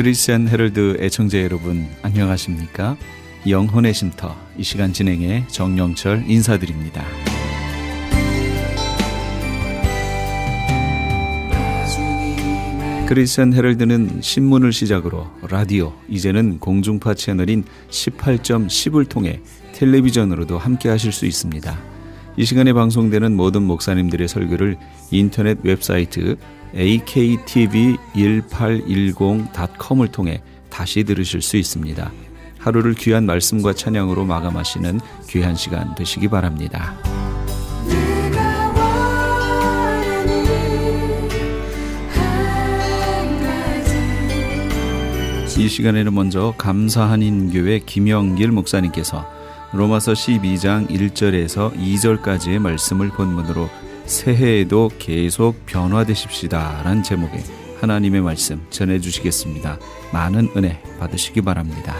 크리스천 헤럴드 애청자 여러분 안녕하십니까? 영혼의 쉼터 이 시간 진행의 정영철 인사드립니다. 크리스천 헤럴드는 신문을 시작으로 라디오, 이제는 공중파 채널인 18.10을 통해 텔레비전으로도 함께 하실 수 있습니다. 이 시간에 방송되는 모든 목사님들의 설교를 인터넷 웹사이트 aktv1810.com을 통해 다시 들으실 수 있습니다. 하루를 귀한 말씀과 찬양으로 마감하시는 귀한 시간 되시기 바랍니다. 이 시간에는 먼저 감사한인교회 김영길 목사님께서 로마서 12장 1절에서 2절까지의 말씀을 본문으로 새해에도 계속 변화되십시다 라는 제목의 하나님의 말씀 전해주시겠습니다. 많은 은혜 받으시기 바랍니다.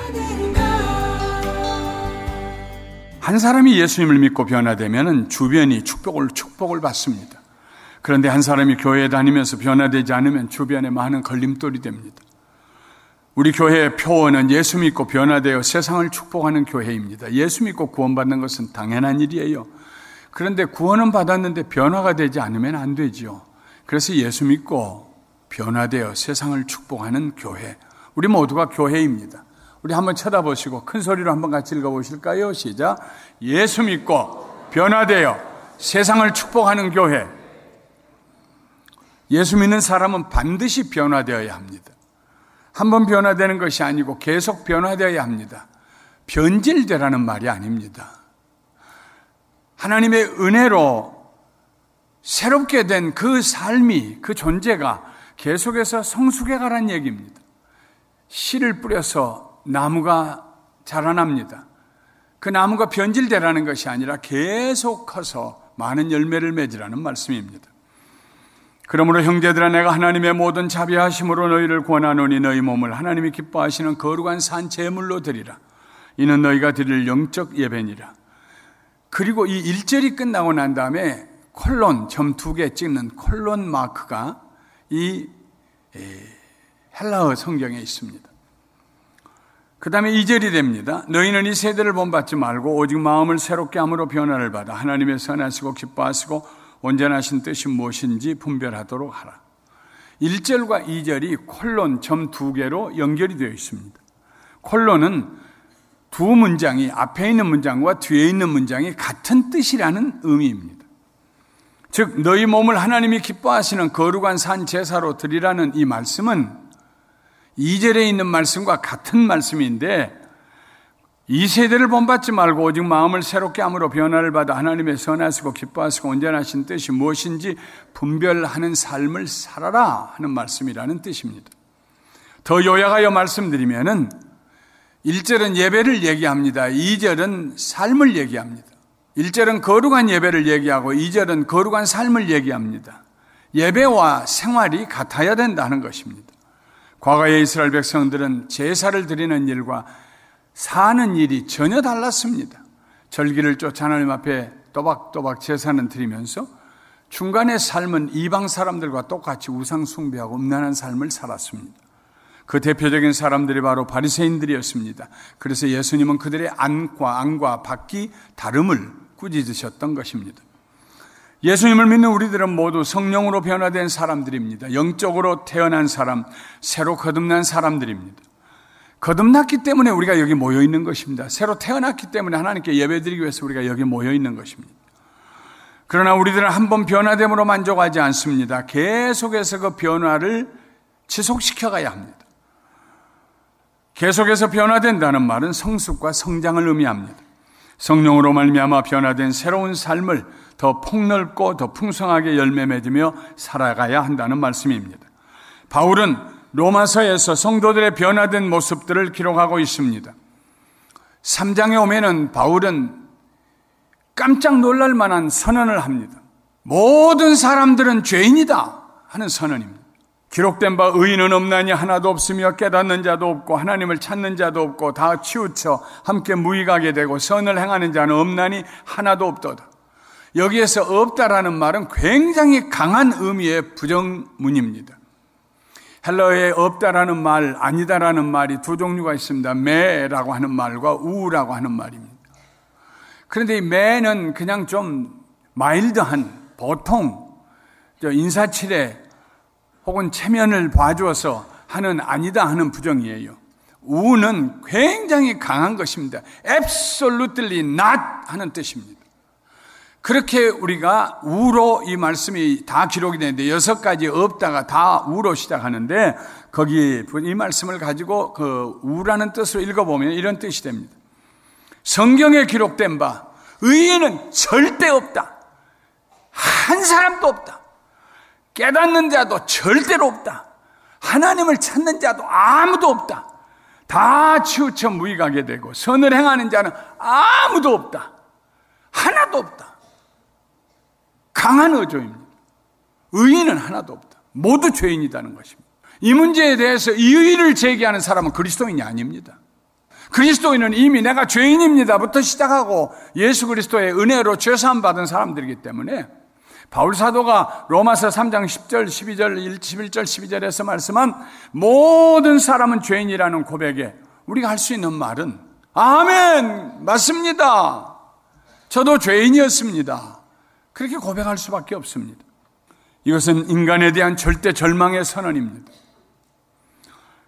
한 사람이 예수님을 믿고 변화되면 주변이 축복을 받습니다. 그런데 한 사람이 교회에 다니면서 변화되지 않으면 주변에 많은 걸림돌이 됩니다. 우리 교회의 표어는 예수 믿고 변화되어 세상을 축복하는 교회입니다. 예수 믿고 구원받는 것은 당연한 일이에요. 그런데 구원은 받았는데 변화가 되지 않으면 안 되지요. 그래서 예수 믿고 변화되어 세상을 축복하는 교회. 우리 모두가 교회입니다. 우리 한번 쳐다보시고 큰 소리로 한번 같이 읽어보실까요? 시작. 예수 믿고 변화되어 세상을 축복하는 교회. 예수 믿는 사람은 반드시 변화되어야 합니다. 한번 변화되는 것이 아니고 계속 변화되어야 합니다. 변질되라는 말이 아닙니다. 하나님의 은혜로 새롭게 된 그 삶이, 그 존재가 계속해서 성숙해 가라는 얘기입니다. 씨를 뿌려서 나무가 자라납니다. 그 나무가 변질되라는 것이 아니라 계속 커서 많은 열매를 맺으라는 말씀입니다. 그러므로 형제들아, 내가 하나님의 모든 자비하심으로 너희를 권하노니 너희 몸을 하나님이 기뻐하시는 거룩한 산 제물로 드리라. 이는 너희가 드릴 영적 예배니라. 그리고 이 1절이 끝나고 난 다음에 콜론, 점 2개 찍는 콜론 마크가 이 헬라어 성경에 있습니다. 그 다음에 2절이 됩니다. 너희는 이 세대를 본받지 말고 오직 마음을 새롭게 함으로 변화를 받아 하나님의 선하시고 기뻐하시고 온전하신 뜻이 무엇인지 분별하도록 하라. 1절과 2절이 콜론 점 2개로 연결이 되어 있습니다. 콜론은 두 문장이, 앞에 있는 문장과 뒤에 있는 문장이 같은 뜻이라는 의미입니다. 즉 너희 몸을 하나님이 기뻐하시는 거룩한 산 제사로 드리라는 이 말씀은 2절에 있는 말씀과 같은 말씀인데, 이 세대를 본받지 말고 오직 마음을 새롭게 함으로 변화를 받아 하나님의 선하시고 기뻐하시고 온전하신 뜻이 무엇인지 분별하는 삶을 살아라 하는 말씀이라는 뜻입니다. 더 요약하여 말씀드리면은 1절은 예배를 얘기합니다. 2절은 삶을 얘기합니다. 1절은 거룩한 예배를 얘기하고 2절은 거룩한 삶을 얘기합니다. 예배와 생활이 같아야 된다는 것입니다. 과거의 이스라엘 백성들은 제사를 드리는 일과 사는 일이 전혀 달랐습니다. 절기를 쫓아 하나님 앞에 또박또박 제사는 드리면서 중간의 삶은 이방 사람들과 똑같이 우상 숭배하고 음란한 삶을 살았습니다. 그 대표적인 사람들이 바로 바리새인들이었습니다. 그래서 예수님은 그들의 안과 밖이 다름을 꾸짖으셨던 것입니다. 예수님을 믿는 우리들은 모두 성령으로 변화된 사람들입니다. 영적으로 태어난 사람, 새로 거듭난 사람들입니다. 거듭났기 때문에 우리가 여기 모여 있는 것입니다. 새로 태어났기 때문에 하나님께 예배드리기 위해서 우리가 여기 모여 있는 것입니다. 그러나 우리들은 한번 변화됨으로 만족하지 않습니다. 계속해서 그 변화를 지속시켜 가야 합니다. 계속해서 변화된다는 말은 성숙과 성장을 의미합니다. 성령으로 말미암아 변화된 새로운 삶을 더 폭넓고 더 풍성하게 열매 맺으며 살아가야 한다는 말씀입니다. 바울은 로마서에서 성도들의 변화된 모습들을 기록하고 있습니다. 3장에 오면은 바울은 깜짝 놀랄 만한 선언을 합니다. 모든 사람들은 죄인이다 하는 선언입니다. 기록된 바 의인은 없나니 하나도 없으며 깨닫는 자도 없고 하나님을 찾는 자도 없고 다 치우쳐 함께 무익하게 되고 선을 행하는 자는 없나니 하나도 없도다. 여기에서 없다라는 말은 굉장히 강한 의미의 부정문입니다. 헬러어에 없다라는 말, 아니다라는 말이 두 종류가 있습니다. 매라고 하는 말과 우라고 하는 말입니다. 그런데 이 매는 그냥 좀 마일드한, 보통 인사치레 혹은 체면을 봐주어서 하는 아니다 하는 부정이에요. 우는 굉장히 강한 것입니다. absolutely not 하는 뜻입니다. 그렇게 우리가 우로 이 말씀이 다 기록이 되는데 6가지 없다가 다 우로 시작하는데 거기 이 말씀을 가지고 그 우라는 뜻으로 읽어보면 이런 뜻이 됩니다. 성경에 기록된 바 의인은 절대 없다. 한 사람도 없다. 깨닫는 자도 절대로 없다. 하나님을 찾는 자도 아무도 없다. 다 치우쳐 무익하게 되고 선을 행하는 자는 아무도 없다. 하나도 없다. 강한 어조입니다. 의인은 하나도 없다. 모두 죄인이라는 것입니다. 이 문제에 대해서 이의를 제기하는 사람은 그리스도인이 아닙니다. 그리스도인은 이미 내가 죄인입니다부터 시작하고 예수 그리스도의 은혜로 죄사함 받은 사람들이기 때문에 바울 사도가 로마서 3장 10절, 12절, 11절, 12절에서 말씀한 모든 사람은 죄인이라는 고백에 우리가 할 수 있는 말은 아멘, 맞습니다. 저도 죄인이었습니다. 그렇게 고백할 수밖에 없습니다. 이것은 인간에 대한 절대 절망의 선언입니다.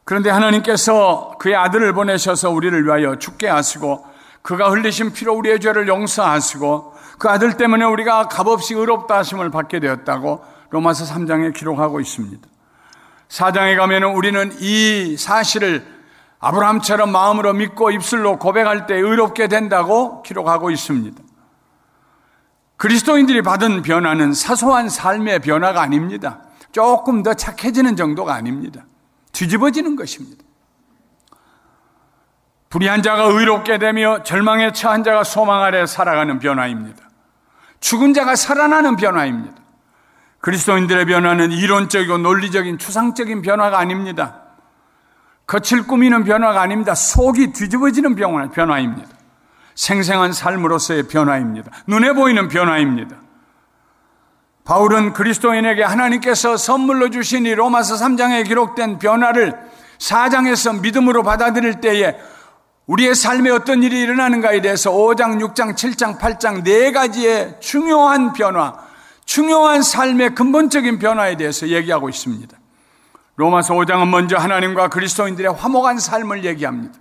그런데 하나님께서 그의 아들을 보내셔서 우리를 위하여 죽게 하시고 그가 흘리신 피로 우리의 죄를 용서하시고 그 아들 때문에 우리가 값없이 의롭다 하심을 받게 되었다고 로마서 3장에 기록하고 있습니다. 4장에 가면 우리는 이 사실을 아브라함처럼 마음으로 믿고 입술로 고백할 때 의롭게 된다고 기록하고 있습니다. 그리스도인들이 받은 변화는 사소한 삶의 변화가 아닙니다. 조금 더 착해지는 정도가 아닙니다. 뒤집어지는 것입니다. 불의한 자가 의롭게 되며 절망에 처한 자가 소망 아래 살아가는 변화입니다. 죽은 자가 살아나는 변화입니다. 그리스도인들의 변화는 이론적이고 논리적인 추상적인 변화가 아닙니다. 겉을 꾸미는 변화가 아닙니다. 속이 뒤집어지는 변화입니다. 생생한 삶으로서의 변화입니다. 눈에 보이는 변화입니다. 바울은 그리스도인에게 하나님께서 선물로 주신 이 로마서 3장에 기록된 변화를 4장에서 믿음으로 받아들일 때에 우리의 삶에 어떤 일이 일어나는가에 대해서 5장, 6장, 7장, 8장 4가지의 중요한 변화, 중요한 삶의 근본적인 변화에 대해서 얘기하고 있습니다. 로마서 5장은 먼저 하나님과 그리스도인들의 화목한 삶을 얘기합니다.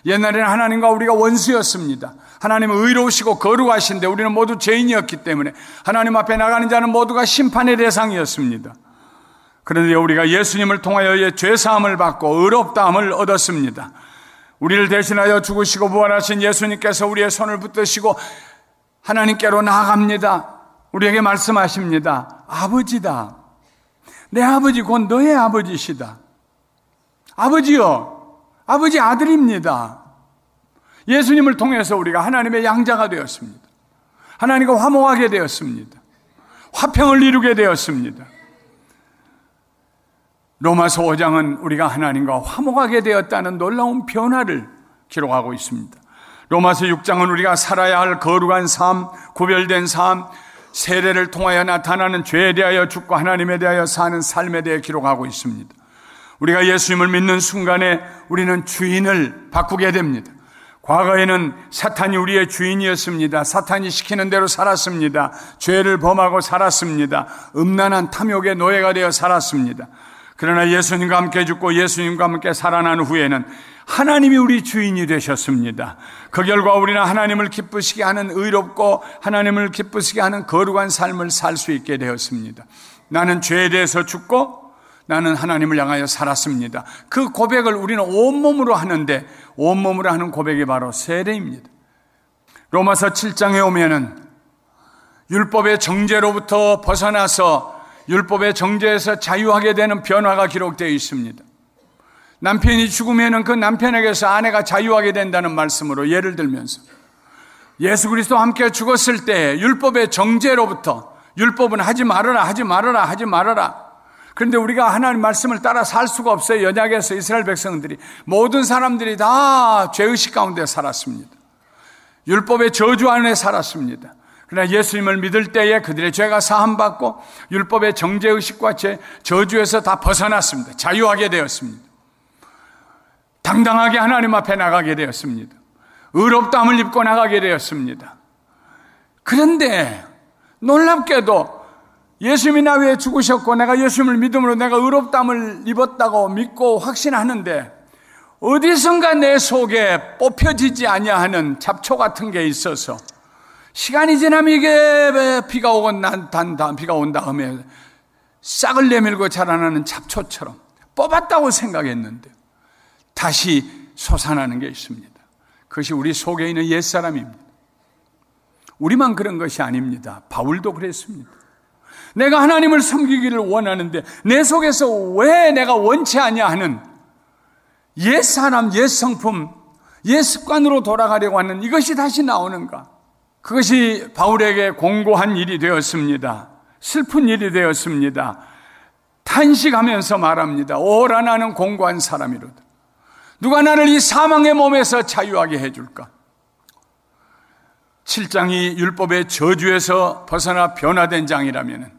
옛날에는 하나님과 우리가 원수였습니다. 하나님은 의로우시고 거룩하신데 우리는 모두 죄인이었기 때문에 하나님 앞에 나가는 자는 모두가 심판의 대상이었습니다. 그런데 우리가 예수님을 통하여 죄사함을 받고 의롭다함을 얻었습니다. 우리를 대신하여 죽으시고 부활하신 예수님께서 우리의 손을 붙드시고 하나님께로 나아갑니다. 우리에게 말씀하십니다. 아버지다. 내 아버지 곧 너의 아버지시다. 아버지요. 아버지 아들입니다. 예수님을 통해서 우리가 하나님의 양자가 되었습니다. 하나님과 화목하게 되었습니다. 화평을 이루게 되었습니다. 로마서 5장은 우리가 하나님과 화목하게 되었다는 놀라운 변화를 기록하고 있습니다. 로마서 6장은 우리가 살아야 할 거룩한 삶, 구별된 삶, 세례를 통하여 나타나는 죄에 대하여 죽고 하나님에 대하여 사는 삶에 대해 기록하고 있습니다. 우리가 예수님을 믿는 순간에 우리는 주인을 바꾸게 됩니다. 과거에는 사탄이 우리의 주인이었습니다. 사탄이 시키는 대로 살았습니다. 죄를 범하고 살았습니다. 음란한 탐욕의 노예가 되어 살았습니다. 그러나 예수님과 함께 죽고 예수님과 함께 살아난 후에는 하나님이 우리 주인이 되셨습니다. 그 결과 우리는 하나님을 기쁘시게 하는 의롭고 하나님을 기쁘시게 하는 거룩한 삶을 살 수 있게 되었습니다. 나는 죄에 대해서 죽고 나는 하나님을 향하여 살았습니다. 그 고백을 우리는 온몸으로 하는데 온몸으로 하는 고백이 바로 세례입니다. 로마서 7장에 오면은 율법의 정죄로부터 벗어나서 율법의 정죄에서 자유하게 되는 변화가 기록되어 있습니다. 남편이 죽으면은 그 남편에게서 아내가 자유하게 된다는 말씀으로 예를 들면서 예수 그리스도와 함께 죽었을 때 율법의 정죄로부터 율법은 하지 말아라 하지 말아라 하지 말아라. 그런데 우리가 하나님 말씀을 따라 살 수가 없어요. 언약에서 이스라엘 백성들이 모든 사람들이 다 죄의식 가운데 살았습니다. 율법의 저주 안에 살았습니다. 그러나 예수님을 믿을 때에 그들의 죄가 사함받고 율법의 정죄의식과 저주에서 다 벗어났습니다. 자유하게 되었습니다. 당당하게 하나님 앞에 나가게 되었습니다. 의롭다함을 입고 나가게 되었습니다. 그런데 놀랍게도 예수님이 나 위해 죽으셨고 내가 예수님을 믿음으로 내가 의롭다함을 입었다고 믿고 확신하는데 어디선가 내 속에 뽑혀지지 아니하는 잡초 같은 게 있어서 시간이 지나면 이게 비가 온 다음에 싹을 내밀고 자라나는 잡초처럼 뽑았다고 생각했는데 다시 솟아나는 게 있습니다. 그것이 우리 속에 있는 옛사람입니다. 우리만 그런 것이 아닙니다. 바울도 그랬습니다. 내가 하나님을 섬기기를 원하는데 내 속에서 왜 내가 원치 아니하 하는 옛사람, 옛성품, 옛습관으로 돌아가려고 하는 이것이 다시 나오는가? 그것이 바울에게 공고한 일이 되었습니다. 슬픈 일이 되었습니다. 탄식하면서 말합니다. 오라 나는 공고한 사람이로다. 누가 나를 이 사망의 몸에서 자유하게 해줄까? 7장이 율법의 저주에서 벗어나 변화된 장이라면,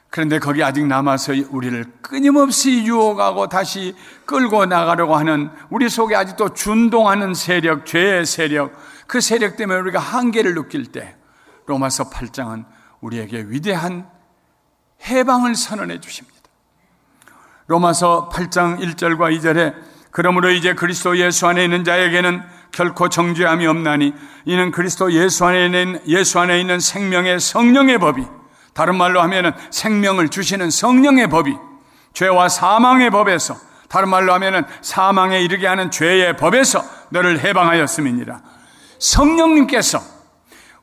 그런데 거기 아직 남아서 우리를 끊임없이 유혹하고 다시 끌고 나가려고 하는 우리 속에 아직도 준동하는 세력, 죄의 세력, 그 세력 때문에 우리가 한계를 느낄 때 로마서 8장은 우리에게 위대한 해방을 선언해 주십니다. 로마서 8장 1절과 2절에 그러므로 이제 그리스도 예수 안에 있는 자에게는 결코 정죄함이 없나니 이는 그리스도 예수 안에 있는 생명의 성령의 법이, 다른 말로 하면은 생명을 주시는 성령의 법이 죄와 사망의 법에서, 다른 말로 하면은 사망에 이르게 하는 죄의 법에서 너를 해방하였음이니라. 성령님께서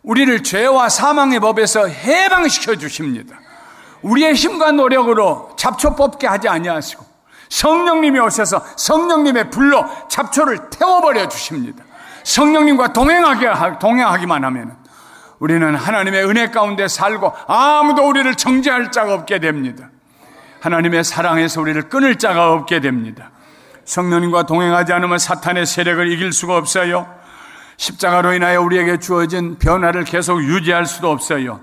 우리를 죄와 사망의 법에서 해방시켜 주십니다. 우리의 힘과 노력으로 잡초 뽑게 하지 아니하시고 성령님이 오셔서 성령님의 불로 잡초를 태워버려 주십니다. 성령님과 동행하기만 하면 우리는 하나님의 은혜 가운데 살고 아무도 우리를 정죄할 자가 없게 됩니다. 하나님의 사랑에서 우리를 끊을 자가 없게 됩니다. 성령님과 동행하지 않으면 사탄의 세력을 이길 수가 없어요. 십자가로 인하여 우리에게 주어진 변화를 계속 유지할 수도 없어요.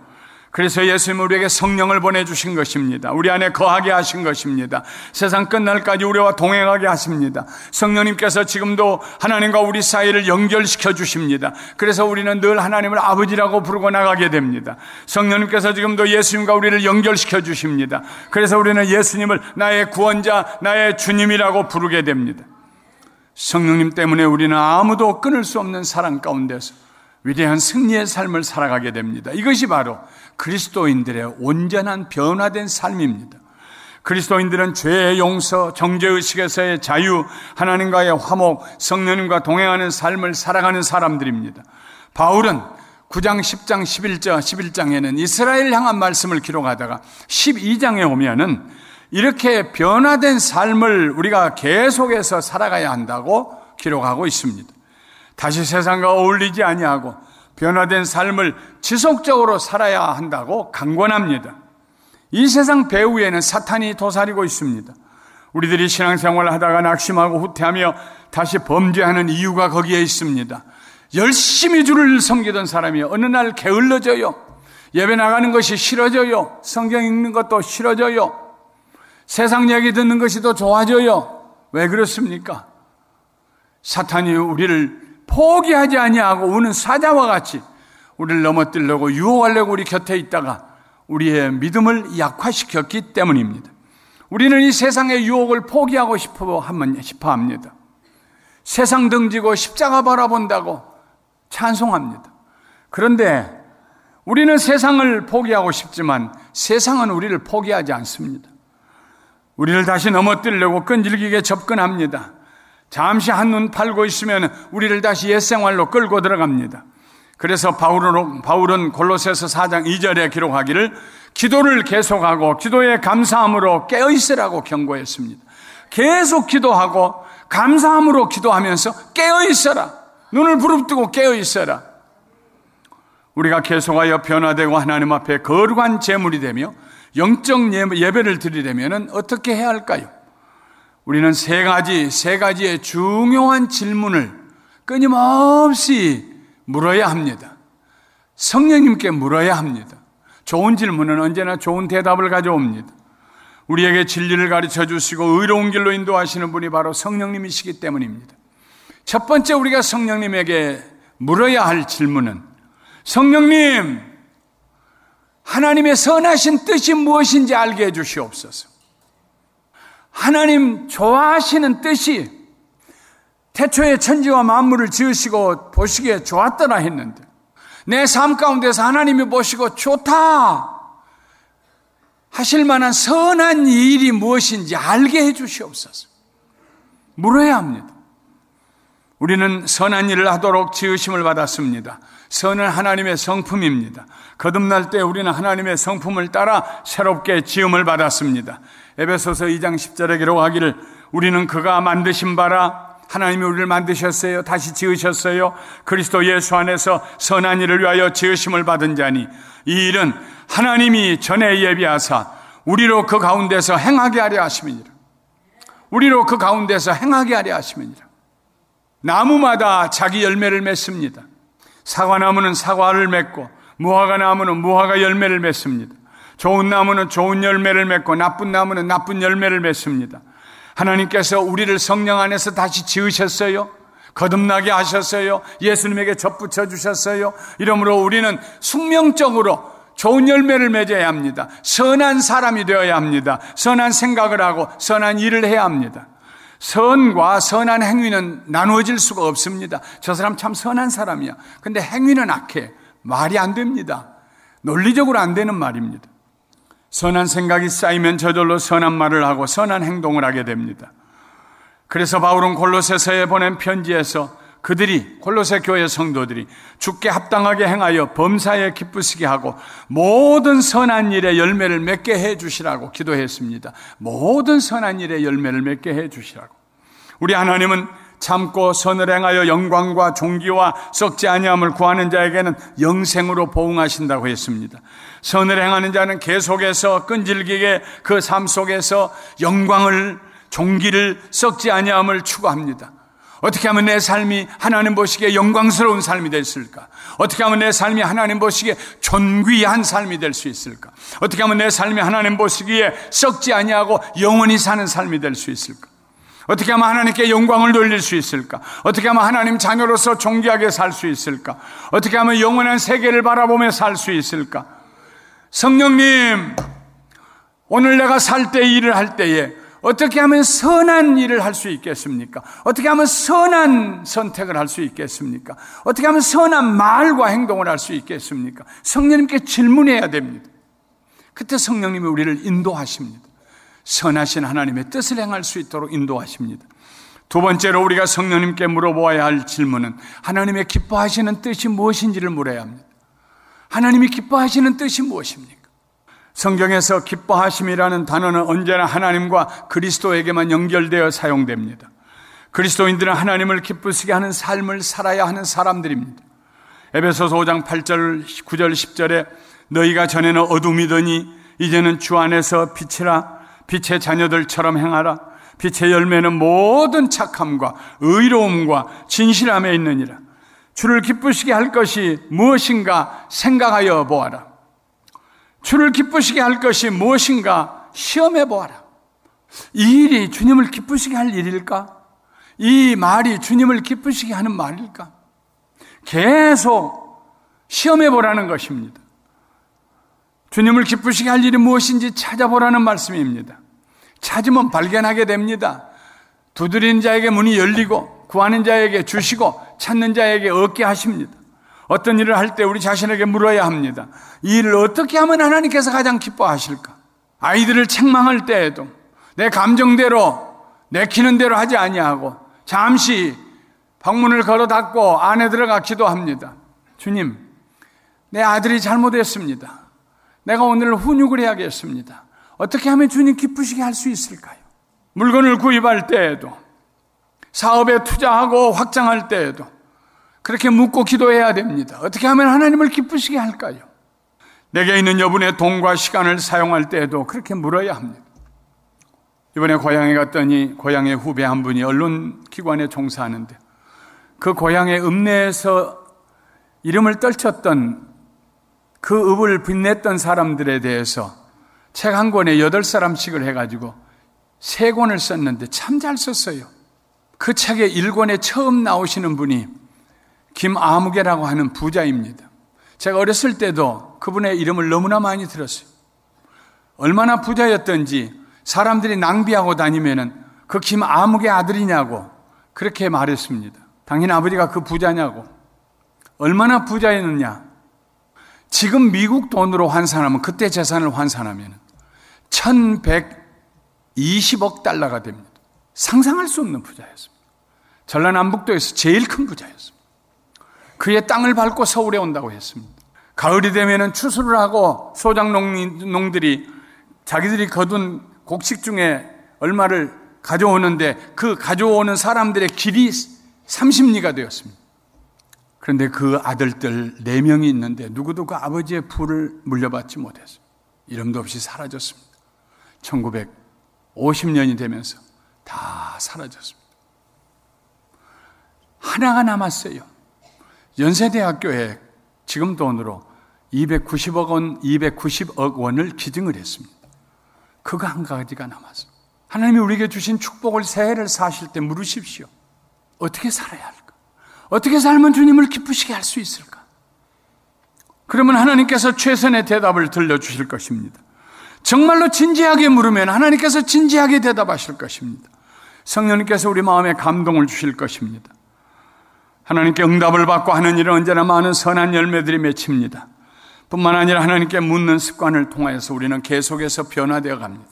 그래서 예수님은 우리에게 성령을 보내주신 것입니다. 우리 안에 거하게 하신 것입니다. 세상 끝날까지 우리와 동행하게 하십니다. 성령님께서 지금도 하나님과 우리 사이를 연결시켜 주십니다. 그래서 우리는 늘 하나님을 아버지라고 부르고 나가게 됩니다. 성령님께서 지금도 예수님과 우리를 연결시켜 주십니다. 그래서 우리는 예수님을 나의 구원자, 나의 주님이라고 부르게 됩니다. 성령님 때문에 우리는 아무도 끊을 수 없는 사랑 가운데서 위대한 승리의 삶을 살아가게 됩니다. 이것이 바로 그리스도인들의 온전한 변화된 삶입니다. 그리스도인들은 죄의 용서, 정죄의식에서의 자유, 하나님과의 화목, 성령님과 동행하는 삶을 살아가는 사람들입니다. 바울은 9장, 10장, 11장에는 이스라엘을 향한 말씀을 기록하다가 12장에 오면은 이렇게 변화된 삶을 우리가 계속해서 살아가야 한다고 기록하고 있습니다. 다시 세상과 어울리지 아니하고 변화된 삶을 지속적으로 살아야 한다고 강권합니다. 이 세상 배후에는 사탄이 도사리고 있습니다. 우리들이 신앙생활을 하다가 낙심하고 후퇴하며 다시 범죄하는 이유가 거기에 있습니다. 열심히 주를 섬기던 사람이 어느 날 게을러져요. 예배 나가는 것이 싫어져요. 성경 읽는 것도 싫어져요. 세상 얘기 듣는 것이 더 좋아져요. 왜 그렇습니까? 사탄이 우리를 포기하지 아니하고 우는 사자와 같이 우리를 넘어뜨리려고 유혹하려고 우리 곁에 있다가 우리의 믿음을 약화시켰기 때문입니다. 우리는 이 세상의 유혹을 포기하고 싶어 합니다. 세상 등지고 십자가 바라본다고 찬송합니다. 그런데 우리는 세상을 포기하고 싶지만 세상은 우리를 포기하지 않습니다. 우리를 다시 넘어뜨리려고 끈질기게 접근합니다. 잠시 한눈 팔고 있으면 우리를 다시 옛생활로 끌고 들어갑니다. 그래서 바울은 골로새서 4장 2절에 기록하기를 기도를 계속하고 기도에 감사함으로 깨어있으라고 경고했습니다. 계속 기도하고 감사함으로 기도하면서 깨어있어라. 눈을 부릅뜨고 깨어있어라. 우리가 계속하여 변화되고 하나님 앞에 거룩한 제물이 되며 영적 예배를 드리려면 어떻게 해야 할까요? 우리는 세 가지의 중요한 질문을 끊임없이 물어야 합니다. 성령님께 물어야 합니다. 좋은 질문은 언제나 좋은 대답을 가져옵니다. 우리에게 진리를 가르쳐 주시고 의로운 길로 인도하시는 분이 바로 성령님이시기 때문입니다. 첫 번째 우리가 성령님에게 물어야 할 질문은, 성령님, 하나님의 선하신 뜻이 무엇인지 알게 해 주시옵소서. 하나님 좋아하시는 뜻이 태초에 천지와 만물을 지으시고 보시기에 좋았더라 했는데, 내 삶 가운데서 하나님이 보시고 좋다 하실 만한 선한 일이 무엇인지 알게 해 주시옵소서. 물어야 합니다. 우리는 선한 일을 하도록 지으심을 받았습니다. 선은 하나님의 성품입니다. 거듭날 때 우리는 하나님의 성품을 따라 새롭게 지음을 받았습니다. 에베소서 2장 10절에 기록하기를, 우리는 그가 만드신 바라, 하나님이 우리를 만드셨어요. 다시 지으셨어요. 그리스도 예수 안에서 선한 일을 위하여 지으심을 받은 자니, 이 일은 하나님이 전에 예비하사 우리로 그 가운데서 행하게 하려 하심이니라. 우리로 그 가운데서 행하게 하려 하심이니라. 나무마다 자기 열매를 맺습니다. 사과나무는 사과를 맺고 무화과 나무는 무화과 열매를 맺습니다. 좋은 나무는 좋은 열매를 맺고 나쁜 나무는 나쁜 열매를 맺습니다. 하나님께서 우리를 성령 안에서 다시 지으셨어요. 거듭나게 하셨어요. 예수님에게 접붙여 주셨어요. 이러므로 우리는 숙명적으로 좋은 열매를 맺어야 합니다. 선한 사람이 되어야 합니다. 선한 생각을 하고 선한 일을 해야 합니다. 선과 선한 행위는 나누어질 수가 없습니다. 저 사람 참 선한 사람이야. 근데 행위는 악해. 말이 안 됩니다. 논리적으로 안 되는 말입니다. 선한 생각이 쌓이면 저절로 선한 말을 하고 선한 행동을 하게 됩니다. 그래서 바울은 골로새서에 보낸 편지에서 그들이, 골로새 교회 성도들이 주께 합당하게 행하여 범사에 기쁘시게 하고 모든 선한 일에 열매를 맺게 해 주시라고 기도했습니다. 모든 선한 일에 열매를 맺게 해 주시라고. 우리 하나님은 참고 선을 행하여 영광과 존귀와 썩지 아니함을 구하는 자에게는 영생으로 보응하신다고 했습니다. 선을 행하는 자는 계속해서 끈질기게 그 삶 속에서 영광을, 존귀를, 썩지 아니함을 추구합니다. 어떻게 하면 내 삶이 하나님 보시기에 영광스러운 삶이 될 수 있을까? 어떻게 하면 내 삶이 하나님 보시기에 존귀한 삶이 될 수 있을까? 어떻게 하면 내 삶이 하나님 보시기에 썩지 아니하고 영원히 사는 삶이 될 수 있을까? 어떻게 하면 하나님께 영광을 돌릴 수 있을까? 어떻게 하면 하나님 자녀로서 존귀하게 살 수 있을까? 어떻게 하면 영원한 세계를 바라보며 살 수 있을까? 성령님, 오늘 내가 살 때, 일을 할 때에 어떻게 하면 선한 일을 할 수 있겠습니까? 어떻게 하면 선한 선택을 할 수 있겠습니까? 어떻게 하면 선한 말과 행동을 할 수 있겠습니까? 성령님께 질문해야 됩니다. 그때 성령님이 우리를 인도하십니다. 선하신 하나님의 뜻을 행할 수 있도록 인도하십니다. 두 번째로 우리가 성령님께 물어보아야 할 질문은 하나님의 기뻐하시는 뜻이 무엇인지를 물어야 합니다. 하나님이 기뻐하시는 뜻이 무엇입니까? 성경에서 기뻐하심이라는 단어는 언제나 하나님과 그리스도에게만 연결되어 사용됩니다. 그리스도인들은 하나님을 기쁘시게 하는 삶을 살아야 하는 사람들입니다. 에베소서 5장 8절, 9절, 10절에 너희가 전에는 어둠이더니 이제는 주 안에서 빛이라, 빛의 자녀들처럼 행하라. 빛의 열매는 모든 착함과 의로움과 진실함에 있느니라. 주를 기쁘시게 할 것이 무엇인가 생각하여 보아라. 주를 기쁘시게 할 것이 무엇인가 시험해 보아라. 이 일이 주님을 기쁘시게 할 일일까? 이 말이 주님을 기쁘시게 하는 말일까? 계속 시험해 보라는 것입니다. 주님을 기쁘시게 할 일이 무엇인지 찾아보라는 말씀입니다. 찾으면 발견하게 됩니다. 두드리는 자에게 문이 열리고 구하는 자에게 주시고 찾는 자에게 얻게 하십니다. 어떤 일을 할 때 우리 자신에게 물어야 합니다. 이 일을 어떻게 하면 하나님께서 가장 기뻐하실까? 아이들을 책망할 때에도 내 감정대로 내키는 대로 하지 아니하고 잠시 방문을 걸어 닫고 안에 들어가 기도합니다. 주님, 내 아들이 잘못했습니다. 내가 오늘 훈육을 해야겠습니다. 어떻게 하면 주님 기쁘시게 할 수 있을까요? 물건을 구입할 때에도, 사업에 투자하고 확장할 때에도 그렇게 묻고 기도해야 됩니다. 어떻게 하면 하나님을 기쁘시게 할까요? 내게 있는 여분의 돈과 시간을 사용할 때에도 그렇게 물어야 합니다. 이번에 고향에 갔더니 고향의 후배 한 분이 언론기관에 종사하는데 그 고향의 읍내에서 이름을 떨쳤던 그 읍을 빛냈던 사람들에 대해서 책 한 권에 8사람씩을 해가지고 3권을 썼는데 참 잘 썼어요. 그 책의 1권에 처음 나오시는 분이 김아무개라고 하는 부자입니다. 제가 어렸을 때도 그분의 이름을 너무나 많이 들었어요. 얼마나 부자였던지 사람들이 낭비하고 다니면은 그 김아무개 아들이냐고 그렇게 말했습니다. 당신 아버지가 그 부자냐고. 얼마나 부자였느냐. 지금 미국 돈으로 환산하면, 그때 재산을 환산하면 1120억 달러가 됩니다. 상상할 수 없는 부자였습니다. 전라남북도에서 제일 큰 부자였습니다. 그의 땅을 밟고 서울에 온다고 했습니다. 가을이 되면 추수를 하고 소작농들이 자기들이 거둔 곡식 중에 얼마를 가져오는데 그 가져오는 사람들의 길이 30리가 되었습니다. 그런데 그 아들들 4명이 있는데 누구도 그 아버지의 부를 물려받지 못했어요. 이름도 없이 사라졌습니다. 1950년이 되면서 다 사라졌습니다. 하나가 남았어요. 연세대학교에 지금 돈으로 290억 원을 기증을 했습니다. 그거 한 가지가 남았어요. 하나님이 우리에게 주신 축복을 새해를 사실 때 물으십시오. 어떻게 살아야 할까? 어떻게 살면 주님을 기쁘시게 할 수 있을까? 그러면 하나님께서 최선의 대답을 들려주실 것입니다. 정말로 진지하게 물으면 하나님께서 진지하게 대답하실 것입니다. 성령님께서 우리 마음에 감동을 주실 것입니다. 하나님께 응답을 받고 하는 일은 언제나 많은 선한 열매들이 맺힙니다. 뿐만 아니라 하나님께 묻는 습관을 통하여서 우리는 계속해서 변화되어 갑니다.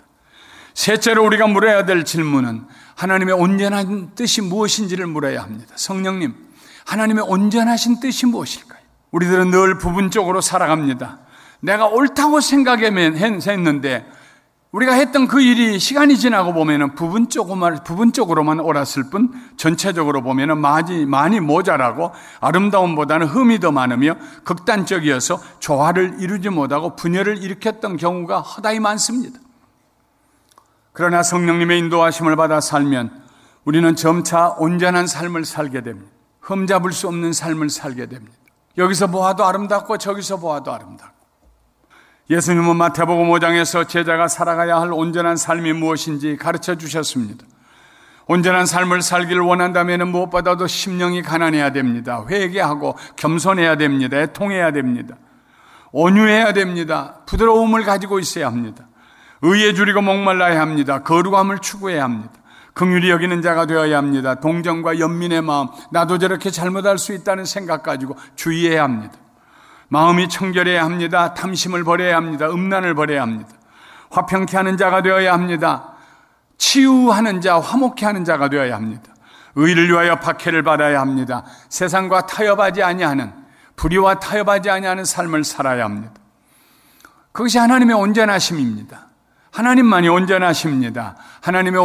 셋째로 우리가 물어야 될 질문은 하나님의 온전한 뜻이 무엇인지를 물어야 합니다. 성령님, 하나님의 온전하신 뜻이 무엇일까요? 우리들은 늘 부분적으로 살아갑니다. 내가 옳다고 생각했는데 우리가 했던 그 일이 시간이 지나고 보면은 부분적으로만 옳았을 뿐 전체적으로 보면은 많이 모자라고 아름다움보다는 흠이 더 많으며 극단적이어서 조화를 이루지 못하고 분열을 일으켰던 경우가 허다히 많습니다. 그러나 성령님의 인도하심을 받아 살면 우리는 점차 온전한 삶을 살게 됩니다. 흠잡을 수 없는 삶을 살게 됩니다. 여기서 보아도 아름답고 저기서 보아도 아름답고. 예수님은 마태복음 5장에서 제자가 살아가야 할 온전한 삶이 무엇인지 가르쳐 주셨습니다. 온전한 삶을 살기를 원한다면 무엇보다도 심령이 가난해야 됩니다. 회개하고 겸손해야 됩니다. 애통해야 됩니다. 온유해야 됩니다. 부드러움을 가지고 있어야 합니다. 의에 줄이고 목말라야 합니다. 거룩함을 추구해야 합니다. 긍휼히 여기는 자가 되어야 합니다. 동정과 연민의 마음, 나도 저렇게 잘못할 수 있다는 생각 가지고 주의해야 합니다. 마음이 청결해야 합니다. 탐심을 버려야 합니다. 음란을 버려야 합니다. 화평케 하는 자가 되어야 합니다. 치유하는 자, 화목케 하는 자가 되어야 합니다. 의를 위하여 박해를 받아야 합니다. 세상과 타협하지 아니하는, 불의와 타협하지 아니하는 삶을 살아야 합니다. 그것이 하나님의 온전하심입니다. 하나님만이 온전하십니다. 하나님의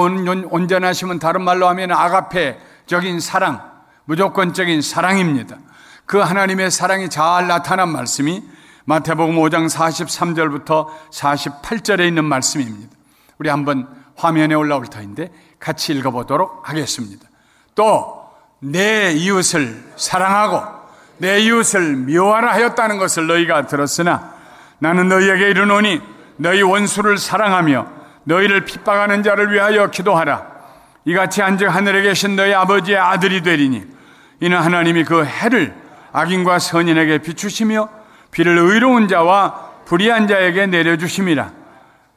온전하심은 다른 말로 하면 아가페적인 사랑, 무조건적인 사랑입니다. 그 하나님의 사랑이 잘 나타난 말씀이 마태복음 5장 43절부터 48절에 있는 말씀입니다. 우리 한번 화면에 올라올 터인데 같이 읽어보도록 하겠습니다. 또 내 이웃을 사랑하고 내 이웃을 미워하라 하였다는 것을 너희가 들었으나 나는 너희에게 이르노니 너희 원수를 사랑하며 너희를 핍박하는 자를 위하여 기도하라. 이같이 한즉 하늘에 계신 너희 아버지의 아들이 되리니 이는 하나님이 그 해를 악인과 선인에게 비추시며 비를 의로운 자와 불의한 자에게 내려주심이라.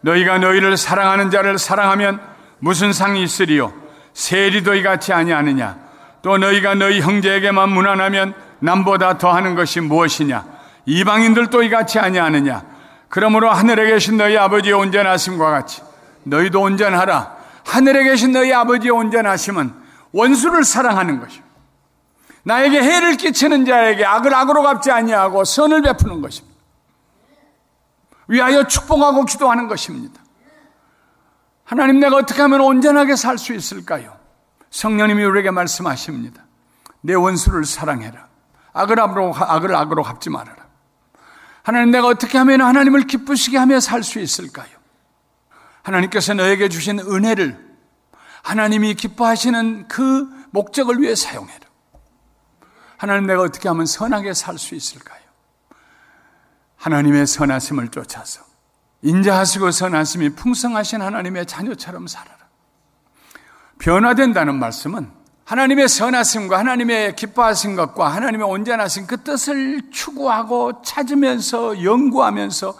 너희가 너희를 사랑하는 자를 사랑하면 무슨 상이 있으리요? 세리도 이같이 아니하느냐? 또 너희가 너희 형제에게만 무난하면 남보다 더하는 것이 무엇이냐? 이방인들도 이같이 아니하느냐? 그러므로 하늘에 계신 너희 아버지의 온전하심과 같이 너희도 온전하라. 하늘에 계신 너희 아버지의 온전하심은 원수를 사랑하는 것입니다. 나에게 해를 끼치는 자에게 악을 악으로 갚지 아니하고 선을 베푸는 것입니다. 위하여 축복하고 기도하는 것입니다. 하나님, 내가 어떻게 하면 온전하게 살 수 있을까요? 성령님이 우리에게 말씀하십니다. 내 원수를 사랑해라. 악을 악으로 갚지 말아라. 하나님, 내가 어떻게 하면 하나님을 기쁘시게 하며 살 수 있을까요? 하나님께서 너에게 주신 은혜를 하나님이 기뻐하시는 그 목적을 위해 사용해라. 하나님, 내가 어떻게 하면 선하게 살 수 있을까요? 하나님의 선하심을 쫓아서 인자하시고 선하심이 풍성하신 하나님의 자녀처럼 살아라. 변화된다는 말씀은 하나님의 선하심과 하나님의 기뻐하신 것과 하나님의 온전하신 그 뜻을 추구하고 찾으면서 연구하면서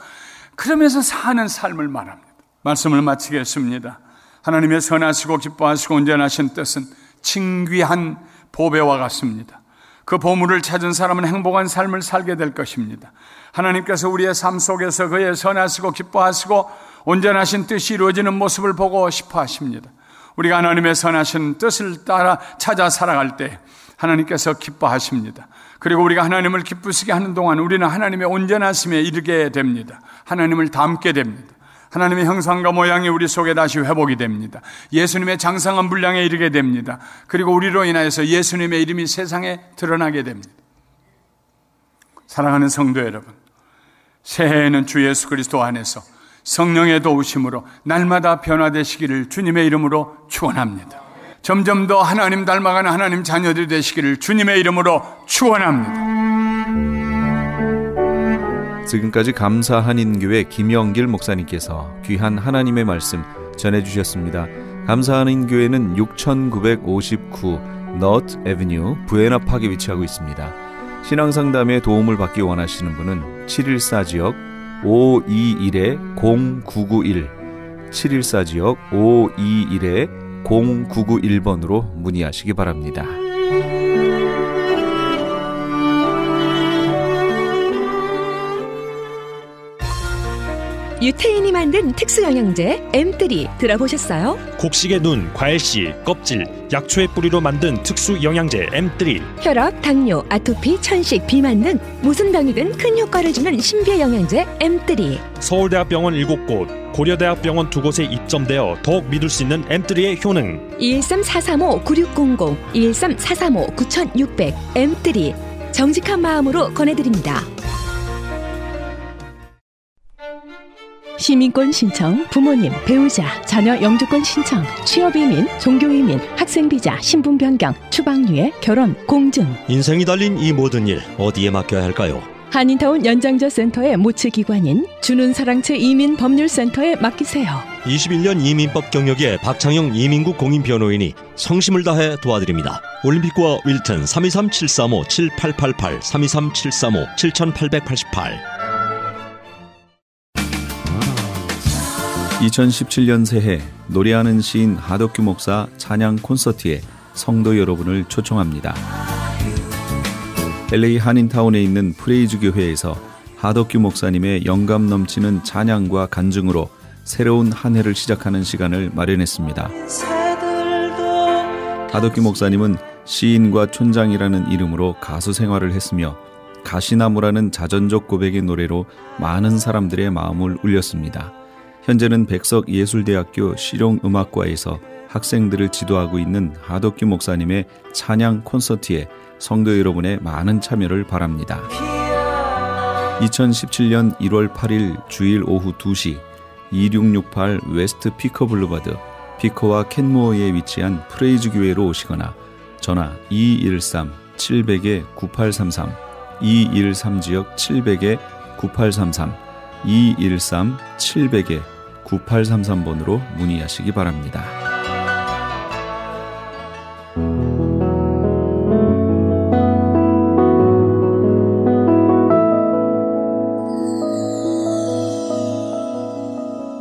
그러면서 사는 삶을 말합니다. 말씀을 마치겠습니다. 하나님의 선하시고 기뻐하시고 온전하신 뜻은 진귀한 보배와 같습니다. 그 보물을 찾은 사람은 행복한 삶을 살게 될 것입니다. 하나님께서 우리의 삶 속에서 그의 선하시고 기뻐하시고 온전하신 뜻이 이루어지는 모습을 보고 싶어 하십니다. 우리가 하나님의 선하신 뜻을 따라 찾아 살아갈 때 하나님께서 기뻐하십니다. 그리고 우리가 하나님을 기쁘시게 하는 동안 우리는 하나님의 온전하심에 이르게 됩니다. 하나님을 닮게 됩니다. 하나님의 형상과 모양이 우리 속에 다시 회복이 됩니다. 예수님의 장성한 분량에 이르게 됩니다. 그리고 우리로 인하여서 예수님의 이름이 세상에 드러나게 됩니다. 사랑하는 성도 여러분, 새해에는 주 예수 그리스도 안에서 성령의 도우심으로 날마다 변화되시기를 주님의 이름으로 축원합니다. 점점 더 하나님 닮아가는 하나님 자녀들이 되시기를 주님의 이름으로 축원합니다. 지금까지 감사 한인교회 김영길 목사님께서 귀한 하나님의 말씀 전해주셨습니다. 감사 한인교회는 6959 너트 애비뉴 부에나파크에 위치하고 있습니다. 신앙상담에 도움을 받기 원하시는 분은 714지역 521-0991 714지역 521-0991번으로 문의하시기 바랍니다. 유태인이 만든 특수영양제 M3 들어보셨어요? 곡식의 눈, 과일씨, 껍질, 약초의 뿌리로 만든 특수영양제 M3. 혈압, 당뇨, 아토피, 천식, 비만 등 무슨 병이든 큰 효과를 주는 신비영양제 M3. 서울대학병원 7곳, 고려대학병원 2곳에 입점되어 더욱 믿을 수 있는 M3의 효능. 213-435-9600, 213-435-9600 M3 정직한 마음으로 권해드립니다. 시민권 신청, 부모님, 배우자, 자녀 영주권 신청, 취업이민, 종교이민, 학생비자, 신분 변경, 추방유예, 결혼, 공증. 인생이 달린 이 모든 일 어디에 맡겨야 할까요? 한인타운 연장자 센터의 모츠기관인 주눈사랑채 이민법률센터에 맡기세요. 21년 이민법 경력의 박창영 이민국 공인변호인이 성심을 다해 도와드립니다. 올림픽과 윌튼 323-735-7888 323-735-7888. 2017년 새해 노래하는 시인 하덕규 목사 찬양 콘서트에 성도 여러분을 초청합니다. LA 한인타운에 있는 프레이즈 교회에서 하덕규 목사님의 영감 넘치는 찬양과 간증으로 새로운 한 해를 시작하는 시간을 마련했습니다. 하덕규 목사님은 시인과 촌장이라는 이름으로 가수 생활을 했으며 가시나무라는 자전적 고백의 노래로 많은 사람들의 마음을 울렸습니다. 현재는 백석예술대학교 실용음악과에서 학생들을 지도하고 있는 하덕규 목사님의 찬양 콘서트에 성도 여러분의 많은 참여를 바랍니다. 2017년 1월 8일 주일 오후 2시 2668 웨스트 피커 블루바드 피커와 켄모어에 위치한 프레이즈 교회로 오시거나 전화 213-700-9833 213지역 700-9833 213-700-9833번으로 문의하시기 바랍니다.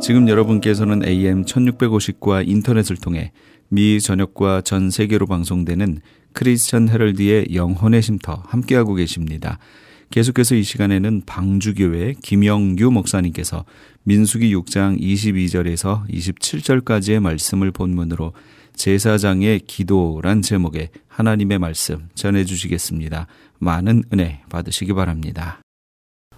지금 여러분께서는 AM 1650과 인터넷을 통해 미 전역과 전 세계로 방송되는 크리스천 헤럴드의 영혼의 쉼터 함께하고 계십니다. 계속해서 이 시간에는 방주교회 김영규 목사님께서 민수기 6장 22절에서 27절까지의 말씀을 본문으로 제사장의 기도란 제목의 하나님의 말씀 전해주시겠습니다. 많은 은혜 받으시기 바랍니다.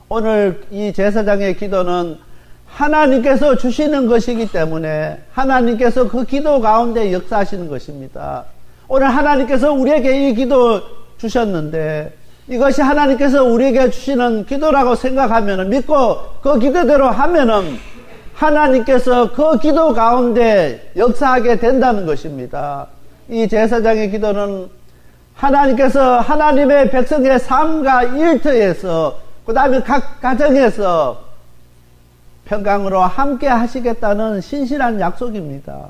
오늘 이 제사장의 기도는 하나님께서 주시는 것이기 때문에 하나님께서 그 기도 가운데 역사하시는 것입니다. 오늘 하나님께서 우리에게 이 기도 주셨는데 이것이 하나님께서 우리에게 주시는 기도라고 생각하면 믿고 그 기도대로 하면은 하나님께서 그 기도 가운데 역사하게 된다는 것입니다. 이 제사장의 기도는 하나님께서 하나님의 백성의 삶과 일터에서 그 다음에 각 가정에서 평강으로 함께 하시겠다는 신실한 약속입니다.